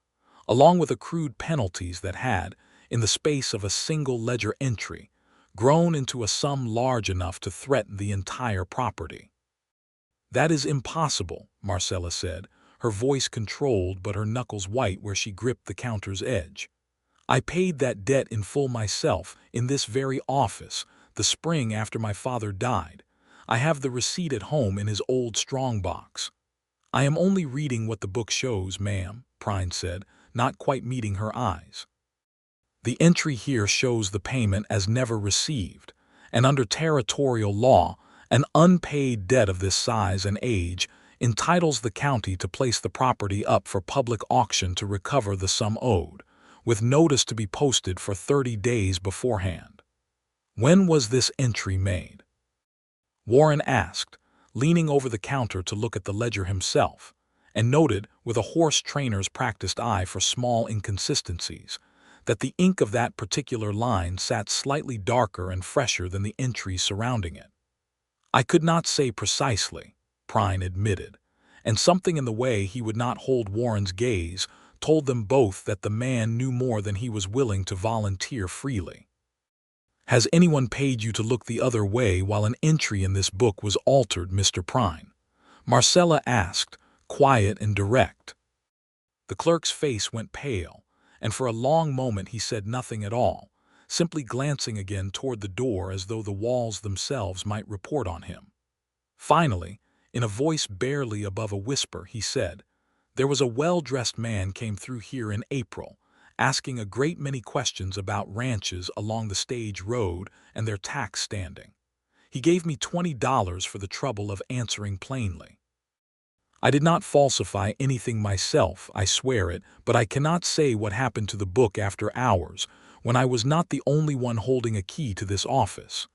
Speaker 1: along with accrued penalties that had, in the space of a single ledger entry, grown into a sum large enough to threaten the entire property. "That is impossible," Marcella said, her voice controlled but her knuckles white where she gripped the counter's edge. "I paid that debt in full myself in this very office the spring after my father died. I have the receipt at home in his old strongbox." "I am only reading what the book shows, ma'am," Prine said, not quite meeting her eyes. "The entry here shows the payment as never received, and under territorial law, an unpaid debt of this size and age entitles the county to place the property up for public auction to recover the sum owed, with notice to be posted for 30 days beforehand." "When was this entry made?" Warren asked, leaning over the counter to look at the ledger himself, and noted, with a horse trainer's practiced eye for small inconsistencies, that the ink of that particular line sat slightly darker and fresher than the entries surrounding it. I could not say precisely, Prine admitted, and something in the way he would not hold Warren's gaze told them both that the man knew more than he was willing to volunteer freely. "Has anyone paid you to look the other way while an entry in this book was altered, Mr. Prine?" Marcella asked, quiet and direct. The clerk's face went pale, and for a long moment he said nothing at all, simply glancing again toward the door as though the walls themselves might report on him. Finally, in a voice barely above a whisper, he said, "There was a well-dressed man came through here in April, asking a great many questions about ranches along the stage road and their tax standing. He gave me $20 for the trouble of answering plainly. I did not falsify anything myself, I swear it, but I cannot say what happened to the book after hours, when I was not the only one holding a key to this office."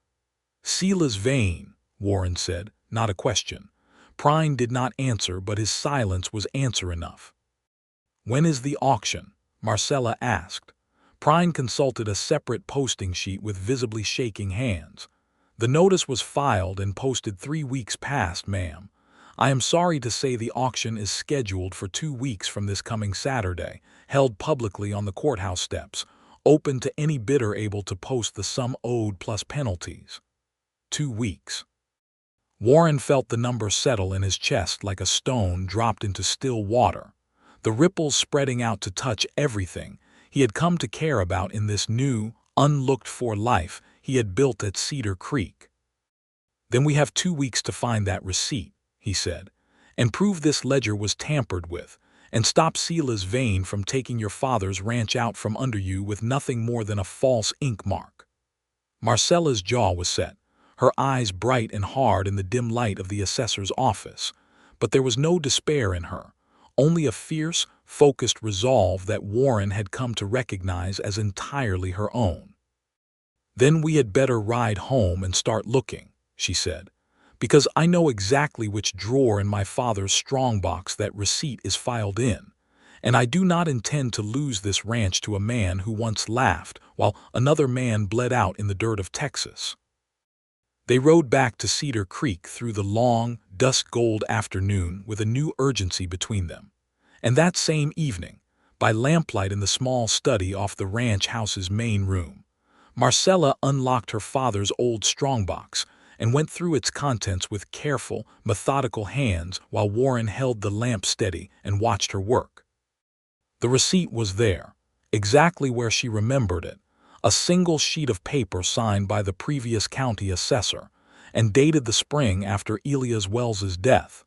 Speaker 1: "Sela's vein," Warren said, not a question. Prine did not answer, but his silence was answer enough. "When is the auction?" Marcella asked. Prine consulted a separate posting sheet with visibly shaking hands. "The notice was filed and posted 3 weeks past, ma'am. I am sorry to say the auction is scheduled for 2 weeks from this coming Saturday, held publicly on the courthouse steps, open to any bidder able to post the sum owed plus penalties." 2 weeks. Warren felt the number settle in his chest like a stone dropped into still water, the ripples spreading out to touch everything he had come to care about in this new, unlooked-for life he had built at Cedar Creek. "Then we have 2 weeks to find that receipt," he said, "and prove this ledger was tampered with, and stop Sela's vein from taking your father's ranch out from under you with nothing more than a false ink mark." Marcella's jaw was set, her eyes bright and hard in the dim light of the assessor's office, but there was no despair in her, only a fierce, focused resolve that Warren had come to recognize as entirely her own. "Then we had better ride home and start looking," she said, "because I know exactly which drawer in my father's strongbox that receipt is filed in, and I do not intend to lose this ranch to a man who once laughed while another man bled out in the dirt of Texas." They rode back to Cedar Creek through the long, dusk-gold afternoon with a new urgency between them. And that same evening, by lamplight in the small study off the ranch house's main room, Marcella unlocked her father's old strongbox and went through its contents with careful, methodical hands while Warren held the lamp steady and watched her work. The receipt was there, exactly where she remembered it, a single sheet of paper signed by the previous county assessor, and dated the spring after Elias Wells's death,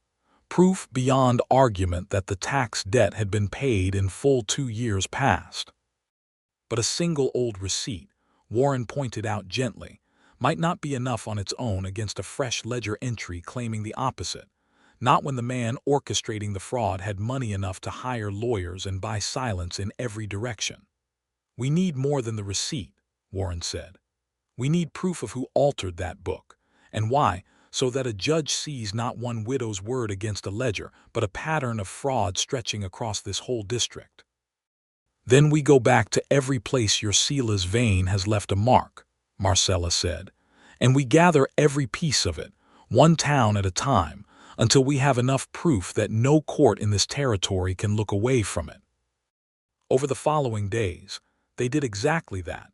Speaker 1: proof beyond argument that the tax debt had been paid in full 2 years past. But a single old receipt, Warren pointed out gently, might not be enough on its own against a fresh ledger entry claiming the opposite, not when the man orchestrating the fraud had money enough to hire lawyers and buy silence in every direction. "We need more than the receipt," Warren said. "We need proof of who altered that book, and why, so that a judge sees not one widow's word against a ledger, but a pattern of fraud stretching across this whole district. Then we go back to every place your Sela's vein has left a mark," Marcella said, "and we gather every piece of it, one town at a time, until we have enough proof that no court in this territory can look away from it." Over the following days, they did exactly that,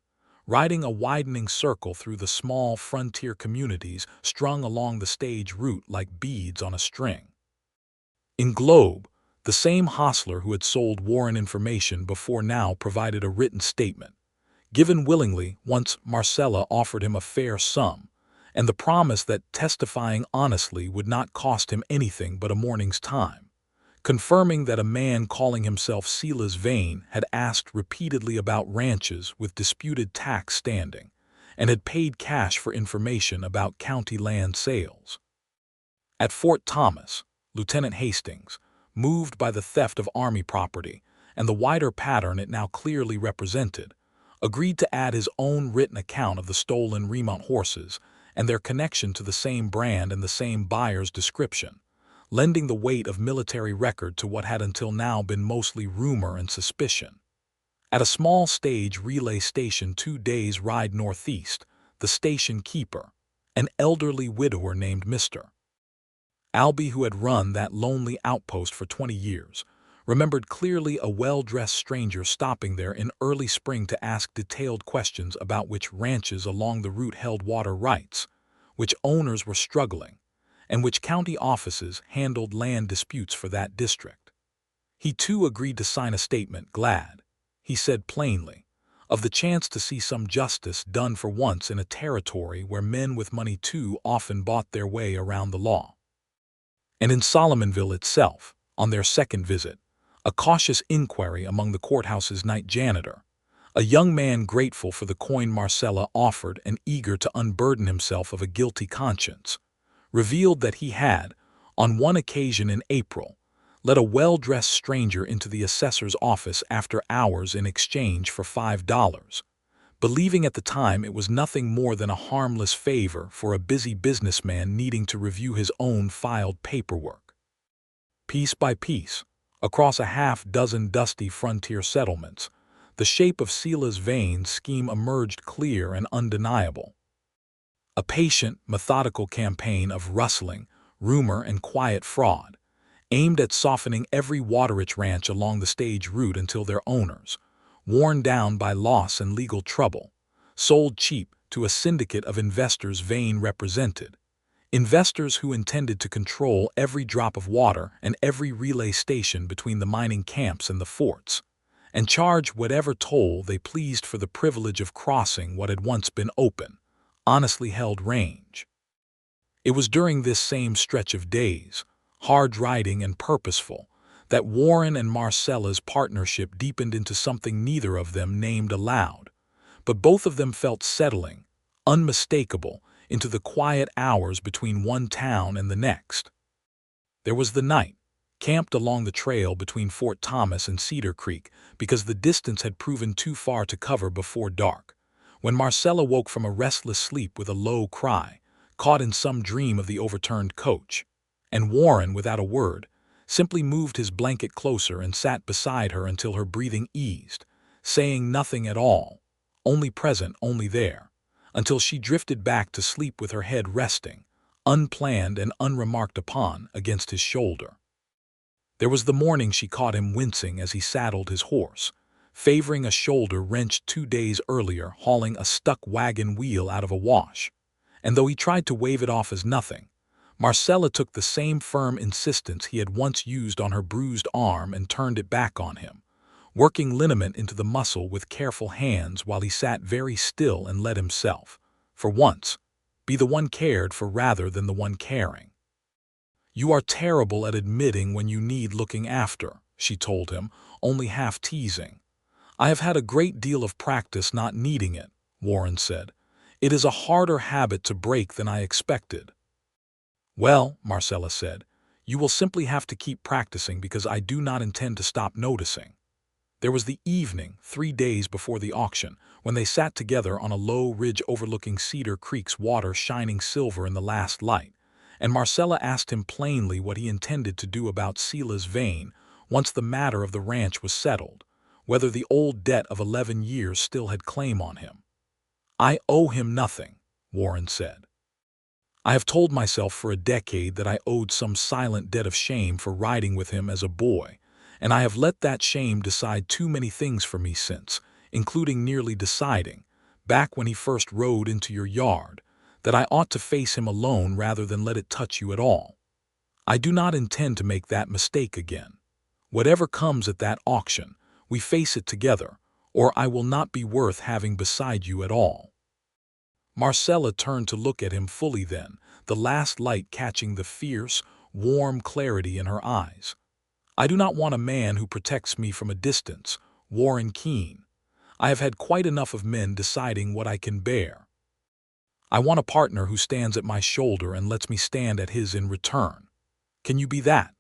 Speaker 1: riding a widening circle through the small frontier communities strung along the stage route like beads on a string. In Globe, the same hostler who had sold Warren information before now provided a written statement, given willingly once Marcella offered him a fair sum, and the promise that testifying honestly would not cost him anything but a morning's time, confirming that a man calling himself Sela's Vein had asked repeatedly about ranches with disputed tax standing, and had paid cash for information about county land sales. At Fort Thomas, Lieutenant Hastings, moved by the theft of Army property and the wider pattern it now clearly represented, agreed to add his own written account of the stolen remount horses and their connection to the same brand and the same buyer's description, lending the weight of military record to what had until now been mostly rumor and suspicion. At a small stage relay station 2 days' ride northeast, the station keeper, an elderly widower named Mr. Albee, who had run that lonely outpost for 20 years, remembered clearly a well-dressed stranger stopping there in early spring to ask detailed questions about which ranches along the route held water rights, which owners were struggling, and which county offices handled land disputes for that district. He too agreed to sign a statement, glad, he said plainly, of the chance to see some justice done for once in a territory where men with money too often bought their way around the law. And in Solomonville itself, on their second visit, a cautious inquiry among the courthouse's night janitor, a young man grateful for the coin Marcella offered and eager to unburden himself of a guilty conscience, revealed that he had, on one occasion in April, let a well-dressed stranger into the assessor's office after hours in exchange for $5, believing at the time it was nothing more than a harmless favor for a busy businessman needing to review his own filed paperwork. Piece by piece, across a half-dozen dusty frontier settlements, the shape of Sela's vein scheme emerged clear and undeniable. A patient, methodical campaign of rustling, rumor, and quiet fraud, aimed at softening every water-rich ranch along the stage route until their owners, worn down by loss and legal trouble, sold cheap to a syndicate of investors Vane represented, investors who intended to control every drop of water and every relay station between the mining camps and the forts, and charge whatever toll they pleased for the privilege of crossing what had once been open, honestly held range. It was during this same stretch of days, hard riding and purposeful, that Warren and Marcella's partnership deepened into something neither of them named aloud, but both of them felt settling, unmistakable, into the quiet hours between one town and the next. There was the night, camped along the trail between Fort Thomas and Cedar Creek because the distance had proven too far to cover before dark, when Marcella woke from a restless sleep with a low cry, caught in some dream of the overturned coach, and Warren, without a word, simply moved his blanket closer and sat beside her until her breathing eased, saying nothing at all, only present, only there, until she drifted back to sleep with her head resting, unplanned and unremarked upon, against his shoulder. There was the morning she caught him wincing as he saddled his horse, favoring a shoulder wrenched 2 days earlier hauling a stuck wagon wheel out of a wash, and though he tried to wave it off as nothing, Marcella took the same firm insistence he had once used on her bruised arm and turned it back on him, working liniment into the muscle with careful hands while he sat very still and let himself, for once, be the one cared for rather than the one caring. "You are terrible at admitting when you need looking after," she told him, only half teasing. "I have had a great deal of practice not needing it," Warren said. "It is a harder habit to break than I expected." "Well," Marcella said, "you will simply have to keep practicing because I do not intend to stop noticing." There was the evening, 3 days before the auction, when they sat together on a low ridge overlooking Cedar Creek's water shining silver in the last light, and Marcella asked him plainly what he intended to do about Sela's vein once the matter of the ranch was settled, whether the old debt of 11 years still had claim on him. "I owe him nothing," Warren said. "I have told myself for a decade that I owed some silent debt of shame for riding with him as a boy, and I have let that shame decide too many things for me since, including nearly deciding, back when he first rode into your yard, that I ought to face him alone rather than let it touch you at all. I do not intend to make that mistake again. Whatever comes at that auction, we face it together, or I will not be worth having beside you at all." Marcella turned to look at him fully then, the last light catching the fierce, warm clarity in her eyes. "I do not want a man who protects me from a distance, Warren Keene. I have had quite enough of men deciding what I can bear. I want a partner who stands at my shoulder and lets me stand at his in return. Can you be that?"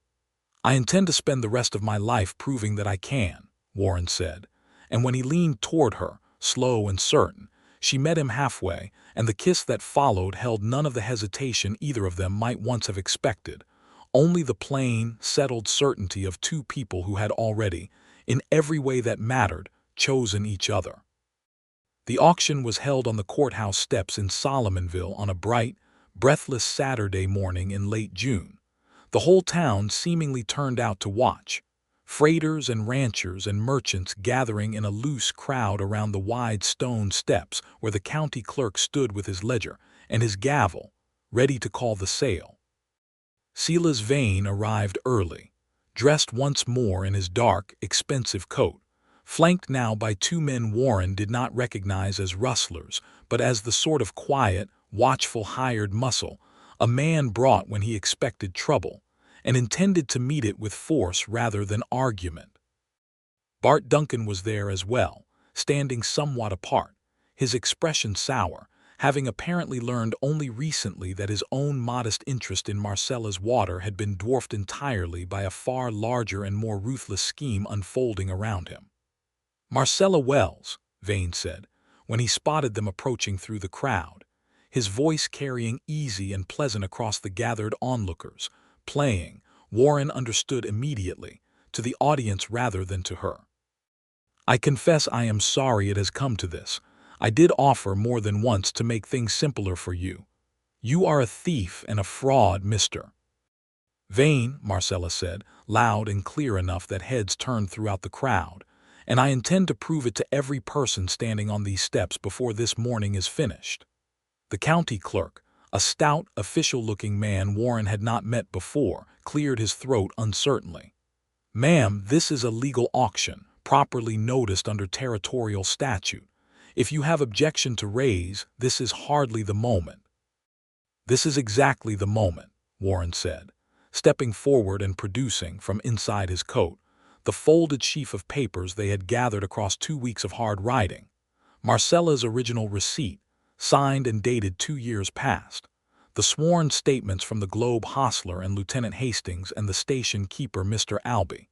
Speaker 1: "I intend to spend the rest of my life proving that I can," Warren said, and when he leaned toward her, slow and certain, she met him halfway, and the kiss that followed held none of the hesitation either of them might once have expected, only the plain, settled certainty of two people who had already, in every way that mattered, chosen each other. The auction was held on the courthouse steps in Solomonville on a bright, breathless Saturday morning in late June. The whole town seemingly turned out to watch, freighters and ranchers and merchants gathering in a loose crowd around the wide stone steps where the county clerk stood with his ledger and his gavel, ready to call the sale. Silas Vane arrived early, dressed once more in his dark, expensive coat, flanked now by two men Warren did not recognize as rustlers, but as the sort of quiet, watchful hired muscle a man brought when he expected trouble, and intended to meet it with force rather than argument. Bart Duncan was there as well, standing somewhat apart, his expression sour, having apparently learned only recently that his own modest interest in Marcella's water had been dwarfed entirely by a far larger and more ruthless scheme unfolding around him. "Marcella Wells," Vane said, when he spotted them approaching through the crowd, his voice carrying easy and pleasant across the gathered onlookers, playing, Warren understood immediately, to the audience rather than to her. "I confess I am sorry it has come to this. I did offer more than once to make things simpler for you. You are a thief and a fraud, Mr. Vane," Marcella said, loud and clear enough that heads turned throughout the crowd, "and I intend to prove it to every person standing on these steps before this morning is finished." The county clerk, a stout, official-looking man Warren had not met before, cleared his throat uncertainly. "Ma'am, this is a legal auction, properly noticed under territorial statute. If you have objection to raise, this is hardly the moment." "This is exactly the moment," Warren said, stepping forward and producing, from inside his coat, the folded sheaf of papers they had gathered across 2 weeks of hard riding, Marcella's original receipt, signed and dated 2 years past, the sworn statements from the Globe hostler and Lieutenant Hastings and the station keeper Mr. Albee,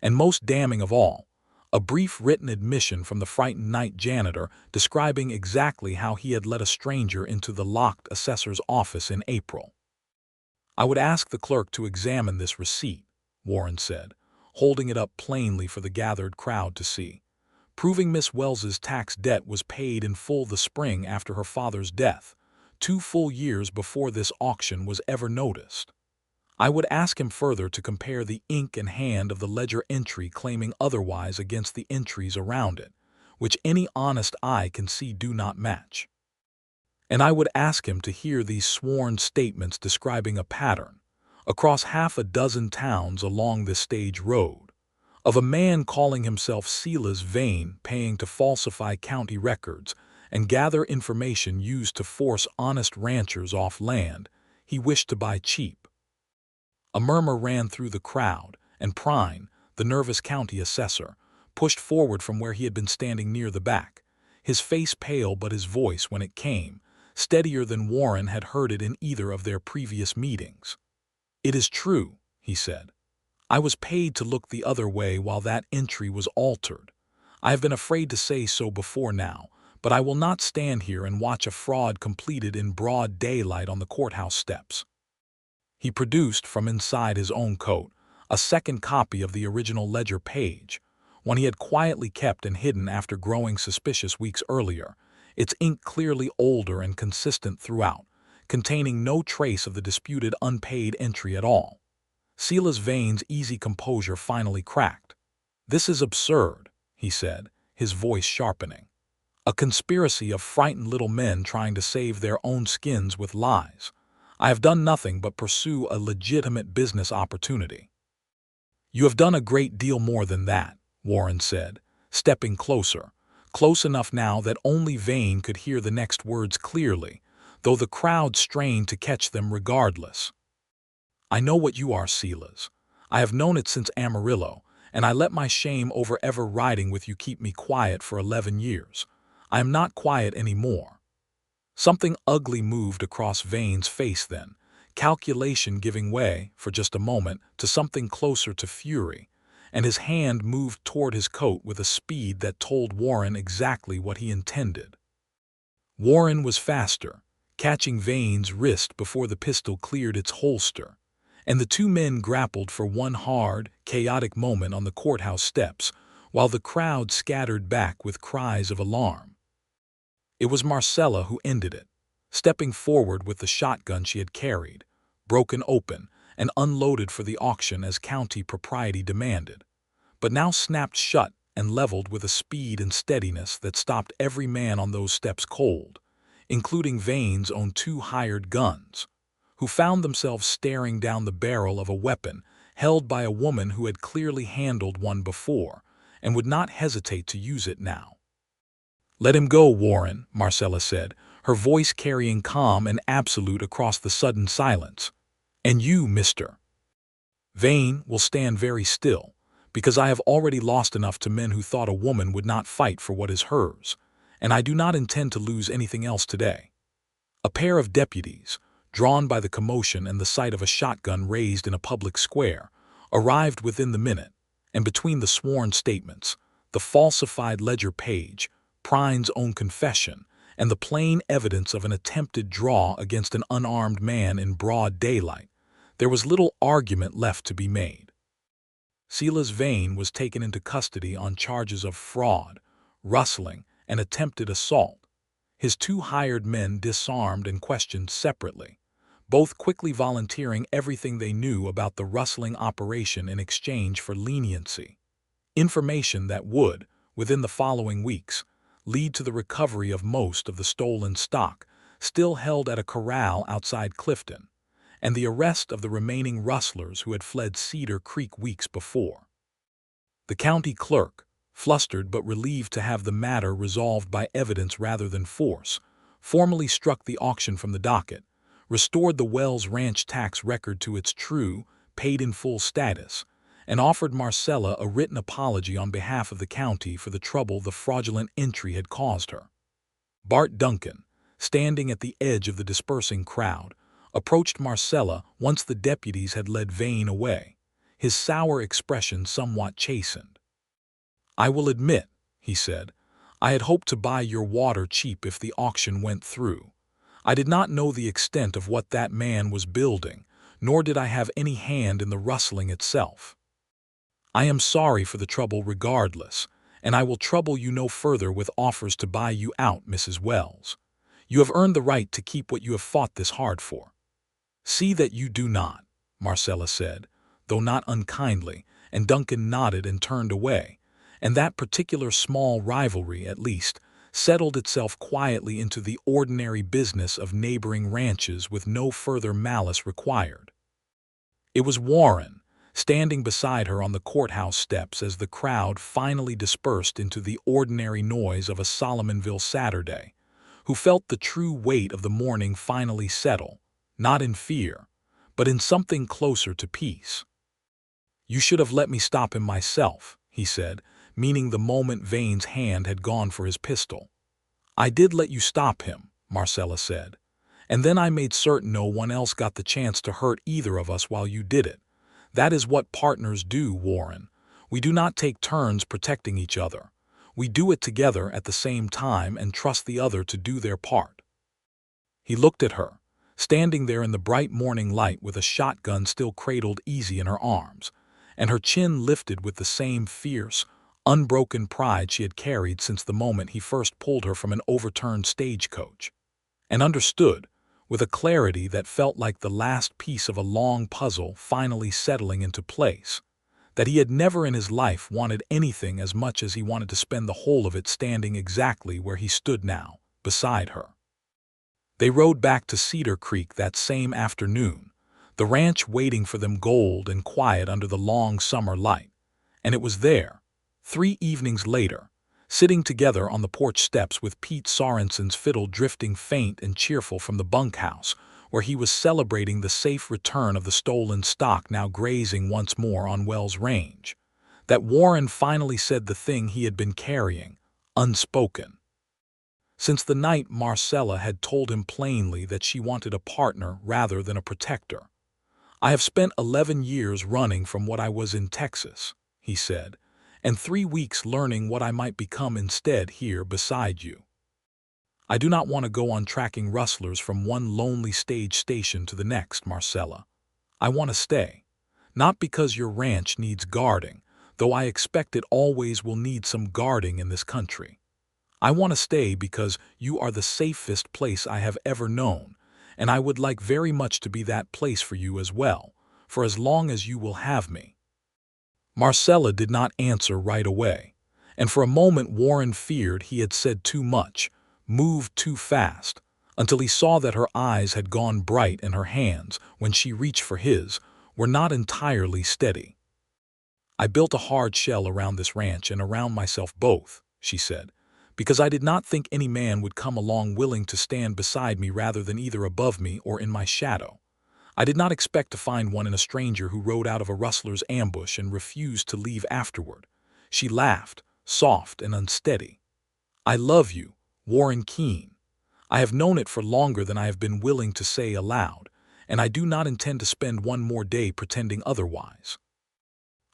Speaker 1: and most damning of all, a brief written admission from the frightened night janitor describing exactly how he had let a stranger into the locked assessor's office in April. "I would ask the clerk to examine this receipt," Warren said, holding it up plainly for the gathered crowd to see, proving Miss Wells's tax debt was paid in full the spring after her father's death, 2 full years before this auction was ever noticed. I would ask him further to compare the ink and hand of the ledger entry claiming otherwise against the entries around it, which any honest eye can see do not match. And I would ask him to hear these sworn statements describing a pattern, across half a dozen towns along this stage road, of a man calling himself Silas Vane paying to falsify county records and gather information used to force honest ranchers off land he wished to buy cheap. A murmur ran through the crowd, and Prine, the nervous county assessor, pushed forward from where he had been standing near the back, his face pale but his voice, when it came, steadier than Warren had heard it in either of their previous meetings. "It is true," he said. "I was paid to look the other way while that entry was altered. I have been afraid to say so before now, but I will not stand here and watch a fraud completed in broad daylight on the courthouse steps." He produced, from inside his own coat, a second copy of the original ledger page, one he had quietly kept and hidden after growing suspicious weeks earlier, its ink clearly older and consistent throughout, containing no trace of the disputed unpaid entry at all. Silas Vane's easy composure finally cracked. "This is absurd," he said, his voice sharpening. "A conspiracy of frightened little men trying to save their own skins with lies. I have done nothing but pursue a legitimate business opportunity." "You have done a great deal more than that," Warren said, stepping closer, close enough now that only Vane could hear the next words clearly, though the crowd strained to catch them regardless. "I know what you are, Silas. I have known it since Amarillo, and I let my shame over ever riding with you keep me quiet for 11 years. I am not quiet anymore." Something ugly moved across Vane's face then, calculation giving way, for just a moment, to something closer to fury, and his hand moved toward his coat with a speed that told Warren exactly what he intended. Warren was faster, catching Vane's wrist before the pistol cleared its holster, and the two men grappled for one hard, chaotic moment on the courthouse steps, while the crowd scattered back with cries of alarm. It was Marcella who ended it, stepping forward with the shotgun she had carried, broken open and unloaded for the auction as county propriety demanded, but now snapped shut and leveled with a speed and steadiness that stopped every man on those steps cold, including Vane's own 2 hired guns, who found themselves staring down the barrel of a weapon held by a woman who had clearly handled one before and would not hesitate to use it now. "Let him go, Warren," Marcella said, her voice carrying calm and absolute across the sudden silence. "And you, Mr. Vane, will stand very still, because I have already lost enough to men who thought a woman would not fight for what is hers, and I do not intend to lose anything else today." A pair of deputies, drawn by the commotion and the sight of a shotgun raised in a public square, arrived within the minute, and between the sworn statements, the falsified ledger page, Prine's own confession, and the plain evidence of an attempted draw against an unarmed man in broad daylight, there was little argument left to be made. Silas Vane was taken into custody on charges of fraud, rustling, and attempted assault, his 2 hired men disarmed and questioned separately, both quickly volunteering everything they knew about the rustling operation in exchange for leniency, information that would, within the following weeks, lead to the recovery of most of the stolen stock still held at a corral outside Clifton, and the arrest of the remaining rustlers who had fled Cedar Creek weeks before. The county clerk, flustered but relieved to have the matter resolved by evidence rather than force, formally struck the auction from the docket, restored the Wells Ranch tax record to its true, paid-in-full status, and offered Marcella a written apology on behalf of the county for the trouble the fraudulent entry had caused her. Bart Duncan, standing at the edge of the dispersing crowd, approached Marcella once the deputies had led Vane away, his sour expression somewhat chastened. "I will admit," he said, "I had hoped to buy your water cheap if the auction went through. I did not know the extent of what that man was building, nor did I have any hand in the rustling itself. I am sorry for the trouble regardless, and I will trouble you no further with offers to buy you out, Mrs. Wells. You have earned the right to keep what you have fought this hard for." "See that you do not," Marcella said, though not unkindly, and Duncan nodded and turned away, and that particular small rivalry, at least, settled itself quietly into the ordinary business of neighboring ranches with no further malice required. It was Warren, standing beside her on the courthouse steps as the crowd finally dispersed into the ordinary noise of a Solomonville Saturday, who felt the true weight of the morning finally settle, not in fear, but in something closer to peace. "You should have let me stop him myself," he said, meaning the moment Vane's hand had gone for his pistol. "I did let you stop him," Marcella said, "and then I made certain no one else got the chance to hurt either of us while you did it. That is what partners do, Warren. We do not take turns protecting each other. We do it together at the same time and trust the other to do their part." He looked at her, standing there in the bright morning light with a shotgun still cradled easy in her arms, and her chin lifted with the same fierce, unbroken pride she had carried since the moment he first pulled her from an overturned stagecoach, and understood, with a clarity that felt like the last piece of a long puzzle finally settling into place, that he had never in his life wanted anything as much as he wanted to spend the whole of it standing exactly where he stood now, beside her. They rode back to Cedar Creek that same afternoon, the ranch waiting for them gold and quiet under the long summer light, and it was there, 3 evenings later, sitting together on the porch steps with Pete Sorensen's fiddle drifting faint and cheerful from the bunkhouse, where he was celebrating the safe return of the stolen stock now grazing once more on Wells Range, that Warren finally said the thing he had been carrying, unspoken. Since the night Marcella had told him plainly that she wanted a partner rather than a protector. "I have spent 11 years running from what I was in Texas," he said, "and 3 weeks learning what I might become instead here beside you. I do not want to go on tracking rustlers from one lonely stage station to the next, Marcella. I want to stay. Not because your ranch needs guarding, though I expect it always will need some guarding in this country. I want to stay because you are the safest place I have ever known, and I would like very much to be that place for you as well, for as long as you will have me." Marcella did not answer right away, and for a moment Warren feared he had said too much, moved too fast, until he saw that her eyes had gone bright and her hands, when she reached for his, were not entirely steady. "I built a hard shell around this ranch and around myself both," she said, "because I did not think any man would come along willing to stand beside me rather than either above me or in my shadow. I did not expect to find one in a stranger who rode out of a rustler's ambush and refused to leave afterward." She laughed, soft and unsteady. "I love you, Warren Keene. I have known it for longer than I have been willing to say aloud, and I do not intend to spend one more day pretending otherwise."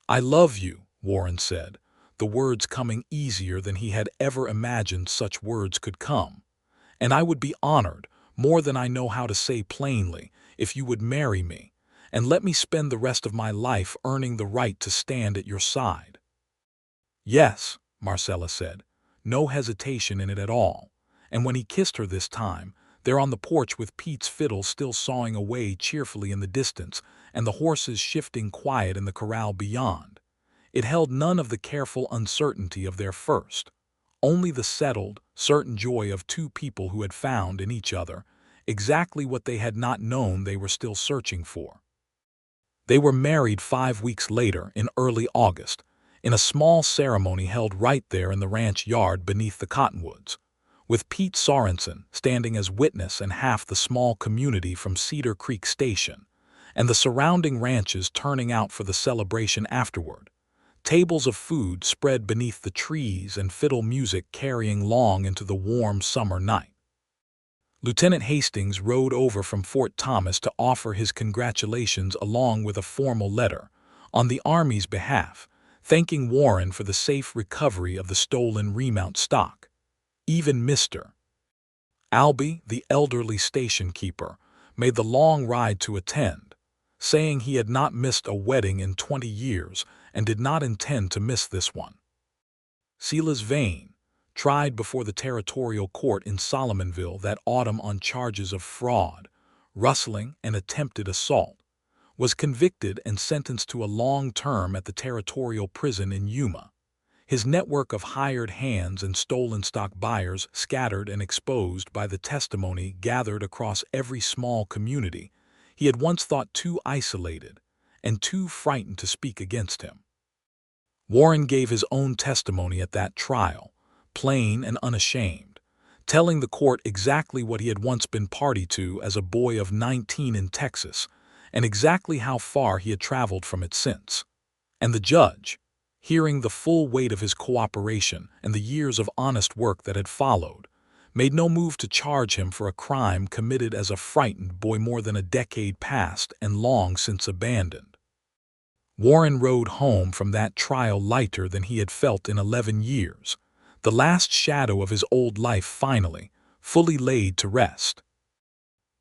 Speaker 1: "I love you," Warren said, the words coming easier than he had ever imagined such words could come. "And I would be honored, more than I know how to say plainly, if you would marry me, and let me spend the rest of my life earning the right to stand at your side." "Yes," Marcella said, no hesitation in it at all, and when he kissed her this time, there on the porch with Pete's fiddle still sawing away cheerfully in the distance and the horses shifting quiet in the corral beyond, it held none of the careful uncertainty of their first, only the settled, certain joy of two people who had found in each other exactly what they had not known they were still searching for. They were married 5 weeks later, in early August, in a small ceremony held right there in the ranch yard beneath the cottonwoods, with Pete Sorensen standing as witness and half the small community from Cedar Creek Station, and the surrounding ranches turning out for the celebration afterward. Tables of food spread beneath the trees and fiddle music carrying long into the warm summer night. Lieutenant Hastings rode over from Fort Thomas to offer his congratulations along with a formal letter, on the Army's behalf, thanking Warren for the safe recovery of the stolen remount stock. Even Mr. Albee, the elderly station keeper, made the long ride to attend, saying he had not missed a wedding in 20 years and did not intend to miss this one. Silas Vane, tried before the territorial court in Solomonville that autumn on charges of fraud, rustling, and attempted assault, was convicted and sentenced to a long term at the territorial prison in Yuma. His network of hired hands and stolen stock buyers scattered and exposed by the testimony gathered across every small community, he had once thought too isolated and too frightened to speak against him. Warren gave his own testimony at that trial, plain and unashamed, telling the court exactly what he had once been party to as a boy of 19 in Texas, and exactly how far he had traveled from it since. And the judge, hearing the full weight of his cooperation and the years of honest work that had followed, made no move to charge him for a crime committed as a frightened boy more than a decade past and long since abandoned. Warren rode home from that trial lighter than he had felt in 11 years, the last shadow of his old life finally, fully laid to rest.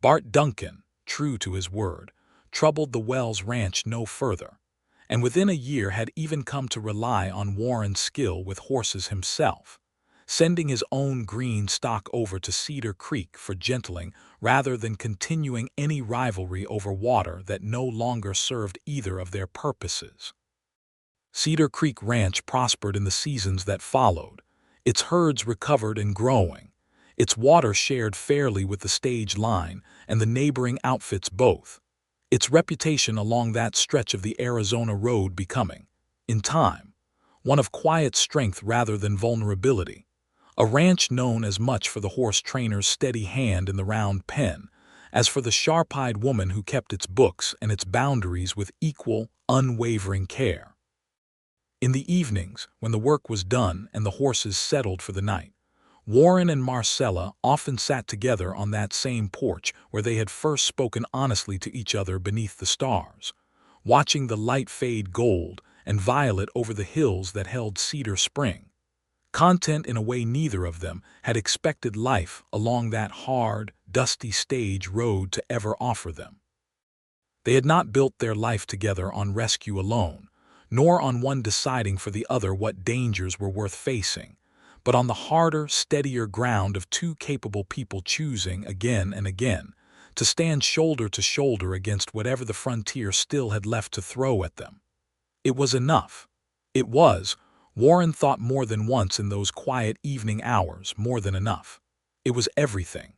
Speaker 1: Bart Duncan, true to his word, troubled the Wells ranch no further, and within a year had even come to rely on Warren's skill with horses himself, sending his own green stock over to Cedar Creek for gentling rather than continuing any rivalry over water that no longer served either of their purposes. Cedar Creek Ranch prospered in the seasons that followed, its herds recovered and growing, its water shared fairly with the stage line and the neighboring outfits both, its reputation along that stretch of the Arizona road becoming, in time, one of quiet strength rather than vulnerability, a ranch known as much for the horse trainer's steady hand in the round pen as for the sharp-eyed woman who kept its books and its boundaries with equal, unwavering care. In the evenings, when the work was done and the horses settled for the night, Warren and Marcella often sat together on that same porch where they had first spoken honestly to each other beneath the stars, watching the light fade gold and violet over the hills that held Cedar Spring, content in a way neither of them had expected life along that hard, dusty stage road to ever offer them. They had not built their life together on rescue alone, nor on one deciding for the other what dangers were worth facing, but on the harder, steadier ground of two capable people choosing, again and again, to stand shoulder to shoulder against whatever the frontier still had left to throw at them. It was enough. It was, Warren thought more than once in those quiet evening hours, more than enough. It was everything.